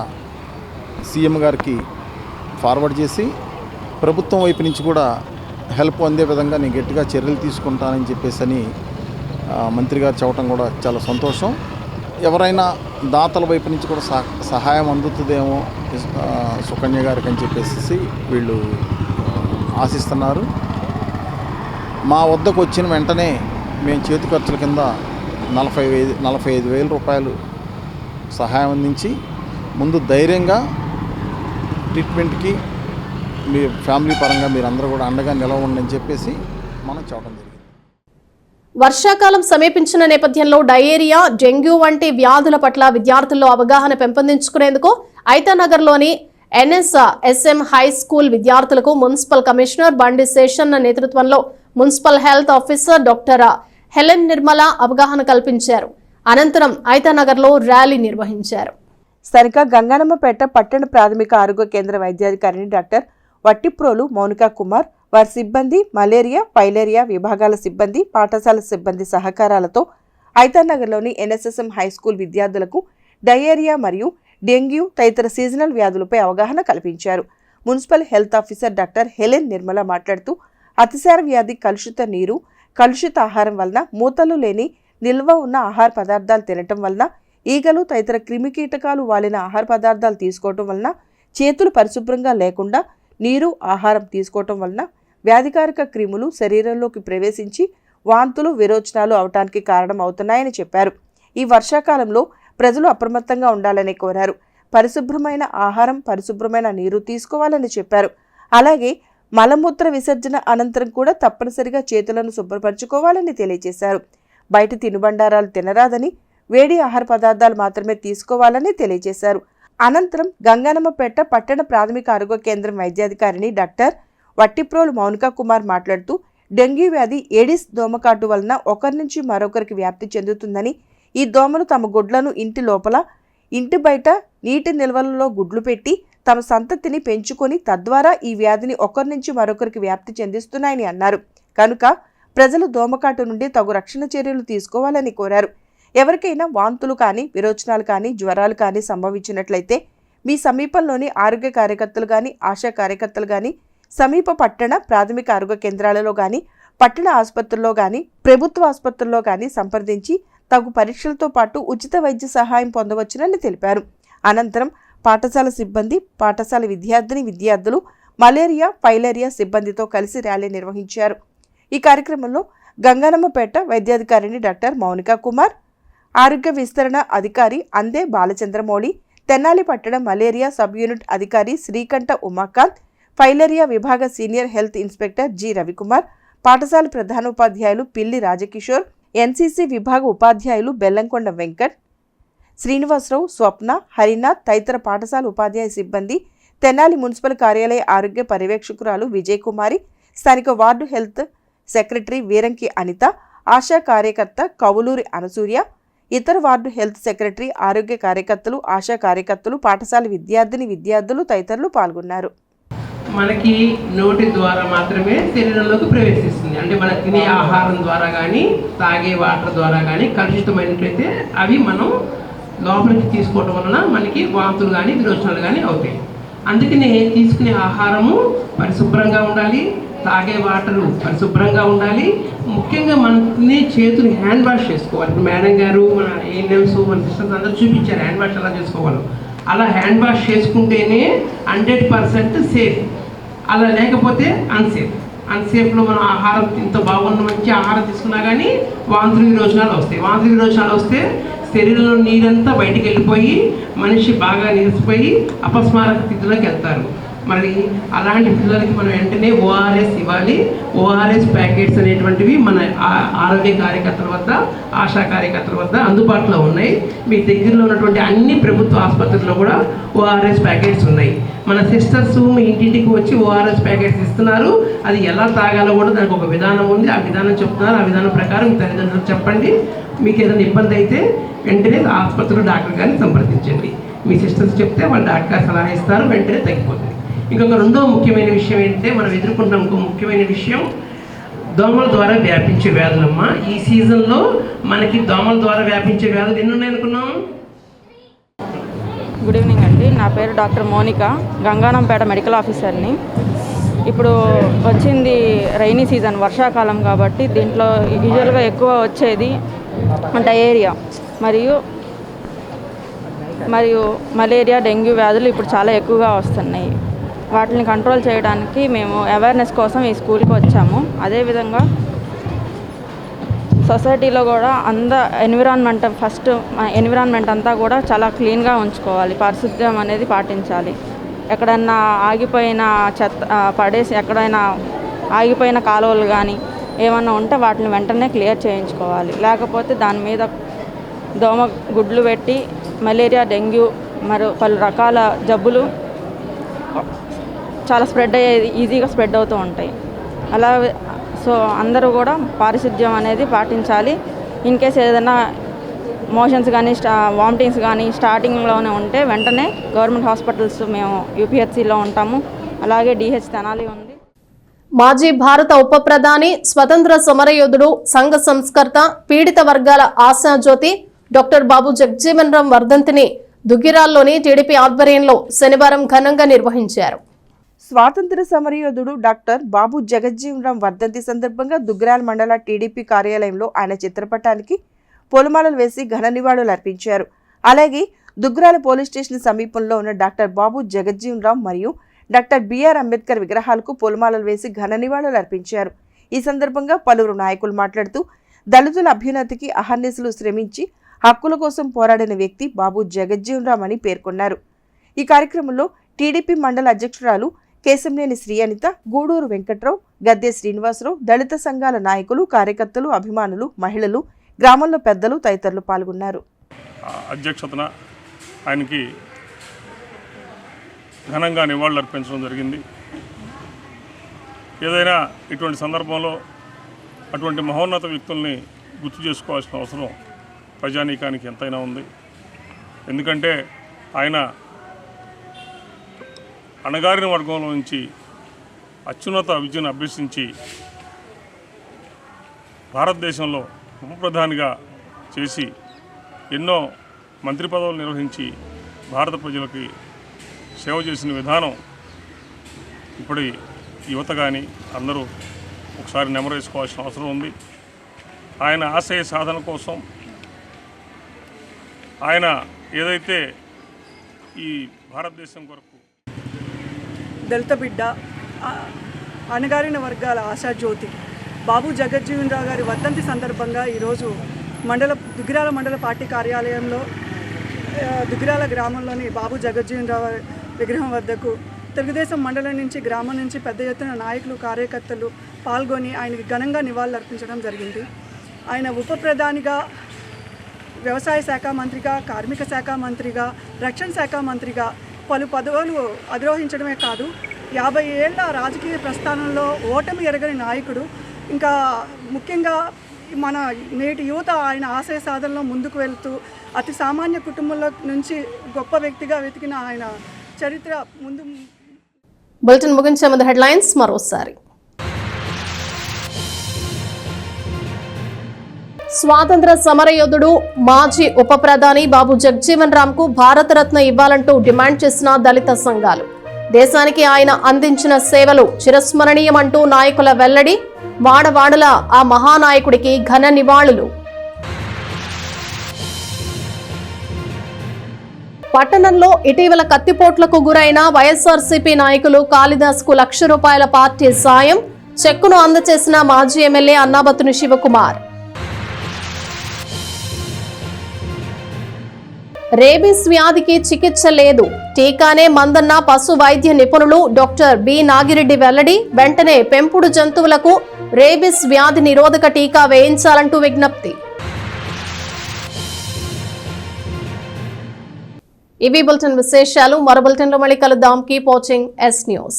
సీఎం గారికి ఫార్వర్డ్ చేసి ప్రభుత్వం వైపు నుంచి కూడా హెల్ప్ అందే విధంగా నేను గట్టిగా చర్యలు తీసుకుంటానని చెప్పేసి మంత్రి గారు చెప్పడం కూడా చాలా సంతోషం. ఎవరైనా దాతల వైపు నుంచి కూడా సహాయం అందుతుందేమో సుకన్య గారికి అని చెప్పేసి వీళ్ళు ఆశిస్తున్నారు. మా వద్దకు వచ్చిన వెంటనే మేము చేతి ఖర్చుల కింద 45,000 రూపాయలు సహాయం అందించి ముందు ధైర్యంగా ట్రీట్మెంట్కి మీ ఫ్యామిలీ పరంగా మీరందరూ కూడా అండగా నిలవండి అని చెప్పేసి మనం చెప్పడం జరిగింది. వర్షాకాలం సమీపించిన నేపథ్యంలో డయేరియా, డెంగ్యూ వంటి వ్యాధుల పట్ల విద్యార్థుల్లో అవగాహన పెంపొందించుకునేందుకు ఐతానగర్లోని NSSM హై స్కూల్ విద్యార్థులకు మున్సిపల్ కమిషనర్ బండి శేషన్న నేతృత్వంలో municipal health officer doctor Helen Nirmala అవగాహన కల్పించారు. అనంతరం ఐతానగర్లో ర్యాలీ నిర్వహించారు. స్థానిక గంగానమ్మపేట పట్టణ ప్రాథమిక ఆరోగ్య కేంద్ర వైద్యాధికారిని డాక్టర్ వట్టిప్రోలు మౌనికా కుమార్, వారి సిబ్బంది మలేరియా, ఫైలేరియా విభాగాల సిబ్బంది, పాఠశాల సిబ్బంది సహకారాలతో ఐతానగర్లోని ఎన్ఎస్ఎస్ఎం హై స్కూల్ విద్యార్థులకు డయేరియా మరియు డెంగ్యూ తదితర సీజనల్ వ్యాధులపై అవగాహన కల్పించారు. Municipal health officer doctor Helen Nirmala మాట్లాడుతూ అతిసార వ్యాధి, కలుషిత నీరు, కలుషిత ఆహారం వలన, మూతలు లేని నిల్వ ఉన్న ఆహార పదార్థాలు తినటం వలన, ఈగలు తదితర క్రిమికీటకాలు వాలిన ఆహార పదార్థాలు తీసుకోవటం వలన, చేతులు పరిశుభ్రంగా లేకుండా నీరు, ఆహారం తీసుకోవటం వలన వ్యాధికారక క్రిములు శరీరంలోకి ప్రవేశించి వాంతులు, విరోచనాలు అవటానికి కారణం అవుతున్నాయని చెప్పారు. ఈ వర్షాకాలంలో ప్రజలు అప్రమత్తంగా ఉండాలని కోరారు. పరిశుభ్రమైన ఆహారం, పరిశుభ్రమైన నీరు తీసుకోవాలని చెప్పారు. అలాగే మలమూత్ర విసర్జన అనంతరం కూడా తప్పనిసరిగా చేతులను శుభ్రపరచుకోవాలని తెలియజేశారు. బయట తినుబండారాలు తినరాదని, వేడి ఆహార పదార్థాలు మాత్రమే తీసుకోవాలని తెలియజేశారు. అనంతరం గంగానమ్మపేట పట్టణ ప్రాథమిక ఆరోగ్య కేంద్రం వైద్యాధికారిని డాక్టర్ వట్టిప్రోలు మౌనికా కుమార్ మాట్లాడుతూ డెంగ్యూ వ్యాధి ఏడిస్ దోమకాటు వలన ఒకరి నుంచి మరొకరికి వ్యాప్తి చెందుతుందని, ఈ దోమలు తమ గుడ్లను ఇంటి లోపల, ఇంటి బయట నీటి నిల్వలలో గుడ్లు పెట్టి తమ సంతతిని పెంచుకొని తద్వారా ఈ వ్యాధిని ఒకరి నుంచి మరొకరికి వ్యాప్తి చెందిస్తున్నాయని అన్నారు. కనుక ప్రజలు దోమకాటు నుండి తగు రక్షణ చర్యలు తీసుకోవాలని కోరారు. ఎవరికైనా వాంతులు కానీ, విరోచనాలు కానీ, జ్వరాలు కానీ సంభవించినట్లయితే మీ సమీపంలోని ఆరోగ్య కార్యకర్తలు కానీ, ఆశా కార్యకర్తలు కానీ, సమీప పట్టణ ప్రాథమిక ఆరోగ్య కేంద్రాలలో కానీ, పట్టణ ఆసుపత్రుల్లో కానీ, ప్రభుత్వ ఆసుపత్రుల్లో కానీ సంప్రదించి తగు పరీక్షలతో పాటు ఉచిత వైద్య సహాయం పొందవచ్చునని తెలిపారు. అనంతరం పాఠశాల సిబ్బంది, పాఠశాల విద్యార్థులు మలేరియా, ఫైలేరియా సిబ్బందితో కలిసి ర్యాలీ నిర్వహించారు. ఈ కార్యక్రమంలో గంగానమ్మపేట వైద్యాధికారిని డాక్టర్ మౌనికా కుమార్, ఆరోగ్య విస్తరణ అధికారి అందే బాలచంద్రమౌళి, తెనాలి పట్టణ మలేరియా సబ్ యూనిట్ అధికారి శ్రీకంఠ ఉమాకాంత్, ఫైలేరియా విభాగ senior health inspector G Ravikumar, పాఠశాల ప్రధానోపాధ్యాయులు పిల్లి రాజకిషోర్, ఎన్సీసీ విభాగ ఉపాధ్యాయులు బెల్లంకొండ వెంకట్, శ్రీనివాసరావు, స్వప్న, హరినాథ్ తదితర పాఠశాల ఉపాధ్యాయ సిబ్బంది, తెనాలి మున్సిపల్ కార్యాలయ ఆరోగ్య పర్యవేక్షకురాలు విజయకుమారి, స్థానిక ward health secretary Veeranki Anitha, Asha కార్యకర్త కవులూరి అనసూయ, ఇతర వార్డు హెల్త్ సెక్రటరీ, ఆరోగ్య కార్యకర్తలు, ఆశా కార్యకర్తలు, పాఠశాల విద్యార్థులు తదితరులు పాల్గొన్నారు. మనకి నోటి ద్వారా మాత్రమే శరీరంలోకి ప్రవేశిస్తుంది. అంటే మనం తినే ఆహారం ద్వారా కానీ, తాగే వాటర్ ద్వారా కానీ కలుషితమైనట్లయితే అవి మనం లోపలికి తీసుకోవడం వలన మనకి వాంతులు కానీ, విరోచనాలు కానీ అవుతాయి. అందుకనే తీసుకునే ఆహారము పరిశుభ్రంగా ఉండాలి, తాగే వాటరు పరిశుభ్రంగా ఉండాలి. ముఖ్యంగా మనం తినే చేతులు హ్యాండ్ వాష్ చేసుకోవాలి. ఇప్పుడు మేడం గారు, మన ఏఎన్ఎంస్, మన సిస్టర్స్ అందరూ చూపించారు హ్యాండ్ వాష్ ఎలా చేసుకోవాలి. అలా హ్యాండ్ వాష్ చేసుకుంటేనే 100% సేఫ్. అలా లేకపోతే అన్సేఫ్లో మనం ఆహారం ఇంత బాగున్న మంచి ఆహారం తీసుకున్నా కానీ వాంతులు విరోచనాలు వస్తే శరీరంలో నీరంతా బయటికి వెళ్ళిపోయి మనిషి బాగా నీరసిపోయి అపస్మారక స్థితిలోకి వెళ్తారు. మరి అలాంటి పిల్లలకి మనం వెంటనే ఓఆర్ఎస్ ఇవ్వాలి. ఓఆర్ఎస్ ప్యాకెట్స్ అనేటువంటివి మన ఆరోగ్య కార్యకర్తల వద్ద, ఆశా కార్యకర్తల వద్ద అందుబాటులో ఉన్నాయి. మీ దగ్గరలో ఉన్నటువంటి అన్ని ప్రభుత్వ ఆసుపత్రుల్లో కూడా ఓఆర్ఎస్ ప్యాకెట్స్ ఉన్నాయి. మన సిస్టర్స్ మీ ఇంటింటికి వచ్చి ఓఆర్ఎస్ ప్యాకెట్స్ ఇస్తున్నారు. అది ఎలా తాగాలో కూడా దానికి ఒక విధానం ఉంది. ఆ విధానం చెప్తున్నారు. ఆ విధానం ప్రకారం మీ తల్లిదండ్రులకు చెప్పండి. మీకు ఏదైనా ఇబ్బంది అయితే వెంటనే ఆసుపత్రిలో డాక్టర్ గారిని సంప్రదించండి. మీ సిస్టర్స్ చెప్తే వాళ్ళు డాక్టర్ సలహా ఇస్తారు, వెంటనే తగ్గిపోతుంది. ఇంకొక రెండో ముఖ్యమైన విషయం ఏంటంటే మనం ఎదుర్కొంటున్న ఇంకో ముఖ్యమైన విషయం దోమల ద్వారా వ్యాపించే వ్యాధులమ్మ. ఈ సీజన్లో మనకి దోమల ద్వారా వ్యాపించే వ్యాధులు ఎన్ని ఉన్నాయి అనుకున్నాం? గుడ్ ఈవినింగ్ అండి. నా పేరు డాక్టర్ మోనికా, గంగానంపేట మెడికల్ ఆఫీసర్ని. ఇప్పుడు వచ్చింది రైనీ సీజన్, వర్షాకాలం కాబట్టి దీంట్లో యూజువల్గా ఎక్కువ వచ్చేది డయేరియా మరియు మలేరియా, డెంగ్యూ వ్యాధులు ఇప్పుడు చాలా ఎక్కువగా వస్తున్నాయి. వాటిని కంట్రోల్ చేయడానికి మేము అవేర్నెస్ కోసం ఈ స్కూల్కి వచ్చాము. అదేవిధంగా సొసైటీలో కూడా ఎన్విరాన్మెంట్ అంతా కూడా చాలా క్లీన్గా ఉంచుకోవాలి. పారిశుద్ధ్యం అనేది పాటించాలి. ఎక్కడైనా ఆగిపోయిన ఎక్కడైనా ఆగిపోయిన కాలువలు కానీ ఏమన్నా ఉంటే వాటిని వెంటనే క్లియర్ చేయించుకోవాలి. లేకపోతే దాని మీద దోమ గుడ్లు పెట్టి మలేరియా, డెంగ్యూ మరియు పలు రకాల జబ్బులు చాలా ఈజీగా స్ప్రెడ్ అవుతూ ఉంటాయి. సో అందరూ కూడా పారిశుద్ధ్యం అనేది పాటించాలి. ఇన్ కేస్ ఏదైనా మోషన్స్ కానీ వామిటింగ్స్ కానీ స్టార్టింగ్లోనే ఉంటే వెంటనే గవర్నమెంట్ హాస్పిటల్స్, మేము యూపీహెచ్సిలో ఉంటాము, అలాగే డిహెచ్ తెనాలి ఉంది. మాజీ భారత ఉప ప్రధాని స్వతంత్ర సమరయోధుడు సంఘ సంస్కర్త పీడిత వర్గాల ఆశాజ్యోతి డాక్టర్ బాబు జగజ్జీవన్ రామ్ వర్ధంతిని దుగ్గిరాల్లోని టీడీపీ ఆధ్వర్యంలో శనివారం ఘనంగా నిర్వహించారు. స్వాతంత్ర సమరయోధుడు డాక్టర్ బాబు జగజ్జీవన్ రామ్ వర్ధంతి సందర్భంగా దుగ్గిరాల మండల టీడీపీ కార్యాలయంలో ఆయన చిత్రపటానికి పూలమాలలు వేసి ఘన నివాళులు అర్పించారు. అలాగే దుగ్గిరాల పోలీస్ స్టేషన్ సమీపంలో ఉన్న డాక్టర్ బాబు జగజ్జీవన్ రామ్ మరియు డాక్టర్ బిఆర్ అంబేద్కర్ విగ్రహాలకు పూలమాలలు వేసి ఘన నివాళులు అర్పించారు. ఈ సందర్భంగా పలువురు నాయకులు మాట్లాడుతూ దళితుల అభ్యున్నతికి అహర్నిశలు శ్రమించి హక్కుల కోసం పోరాడిన వ్యక్తి బాబు జగజ్జీవన్ రామ్ అని పేర్కొన్నారు. ఈ కార్యక్రమంలో టీడీపీ మండల అధ్యక్షురాలు కేశంనేని శ్రీ అనిత, గూడూరు వెంకట్రావు, గద్దె శ్రీనివాసరావు, దళిత సంఘాల నాయకులు, కార్యకర్తలు, అభిమానులు, మహిళలు, గ్రామంలో పెద్దలు తదితరులు పాల్గొన్నారు. అధ్యక్షతన ఆయనకి ఘనంగా నివాళులు అర్పించడం జరిగింది. ఏదైనా ఇటువంటి సందర్భంలో అటువంటి మహోన్నత వ్యక్తుల్ని గుర్తు చేసుకోవాల్సిన అవసరం ప్రజానీకానికి ఎంతైనా ఉంది. ఎందుకంటే ఆయన అణగారిన వర్గంలో నుంచి అత్యున్నత విద్యను అభ్యసించి భారతదేశంలో ఉప ప్రధానిగా చేసి ఎన్నో మంత్రి పదవులు నిర్వహించి భారత ప్రజలకి సేవ చేసిన విధానం ఇప్పుడు యువత కానీ అందరూ ఒకసారి నెమరేసుకోవాల్సిన అవసరం ఉంది. ఆయన ఆశయ సాధన కోసం ఆయన ఏదైతే ఈ భారతదేశం కొరకు దళిత బిడ్డ, అణగారిన వర్గాల ఆశాజ్యోతి బాబు జగజ్జీవన్ రావు గారి వర్ధంతి సందర్భంగా ఈరోజు దుగ్గిరాల మండల పార్టీ కార్యాలయంలో దుగ్గిరాల గ్రామంలోని బాబు జగజ్జీవన్ రావు విగ్రహం వద్దకు తెలుగుదేశం మండలం నుంచి, గ్రామం నుంచి పెద్ద ఎత్తున నాయకులు, కార్యకర్తలు పాల్గొని ఆయనకి ఘనంగా నివాళులు అర్పించడం జరిగింది. ఆయన ఉప ప్రధానిగా, వ్యవసాయ శాఖ మంత్రిగా, కార్మిక శాఖ మంత్రిగా, రక్షణ శాఖ మంత్రిగా పలు పదవులు అధిరోహించడమే కాదు 50 ఏళ్ల రాజకీయ ప్రస్థానంలో ఓటమి ఎరగని నాయకుడు. ఇంకా ముఖ్యంగా మన నేటి యువత ఆయన ఆశయ సాధనలో ముందుకు వెళ్తూ అతి సామాన్య కుటుంబంలో నుంచి గొప్ప వ్యక్తిగా వెతికిన ఆయన చరిత్ర ముందు. బులెటిన్ ముగించే ముందు హెడ్లైన్స్ మరోసారి. స్వాతంత్ర సమరయోధుడు మాజీ ఉప ప్రధాని బాబు జగజ్జీవన్ రామ్ కు భారతరత్న ఇవ్వాలంటూ డిమాండ్ చేసిన దళిత సంఘాలు. దేశానికి ఆయన అందించిన సేవలు చిరస్మరణీయమంటూ నాయకుల వెల్లడి. వాడవాడల ఆ మహానాయకుడికి ఘన నివాళులు. పట్టణంలో ఇటీవల కత్తిపోట్లకు గురైన వైఎస్ఆర్సీపీ నాయకులు కాళిదాస్ కు ₹1,00,000 పార్టీ సాయం. చెక్కును అందజేసిన మాజీ ఎమ్మెల్యే అన్నాబత్తుని శివకుమార్. రేబీస్ వ్యాధికి చికిత్స లేదు, టీకానే మందన్న పశు వైద్య నిపుణులు డాక్టర్ బి నాగిరెడ్డి వెల్లడి. వెంటనే పెంపుడు జంతువులకు రేబీస్ వ్యాధి నిరోధక టీకా వేయించాలంటూ విజ్ఞప్తి. ఇవి బులెటిన్ విశేషాలు. మరో బులెటిన్లో మళ్ళీ కలుద్దాం. Keep watching yes news.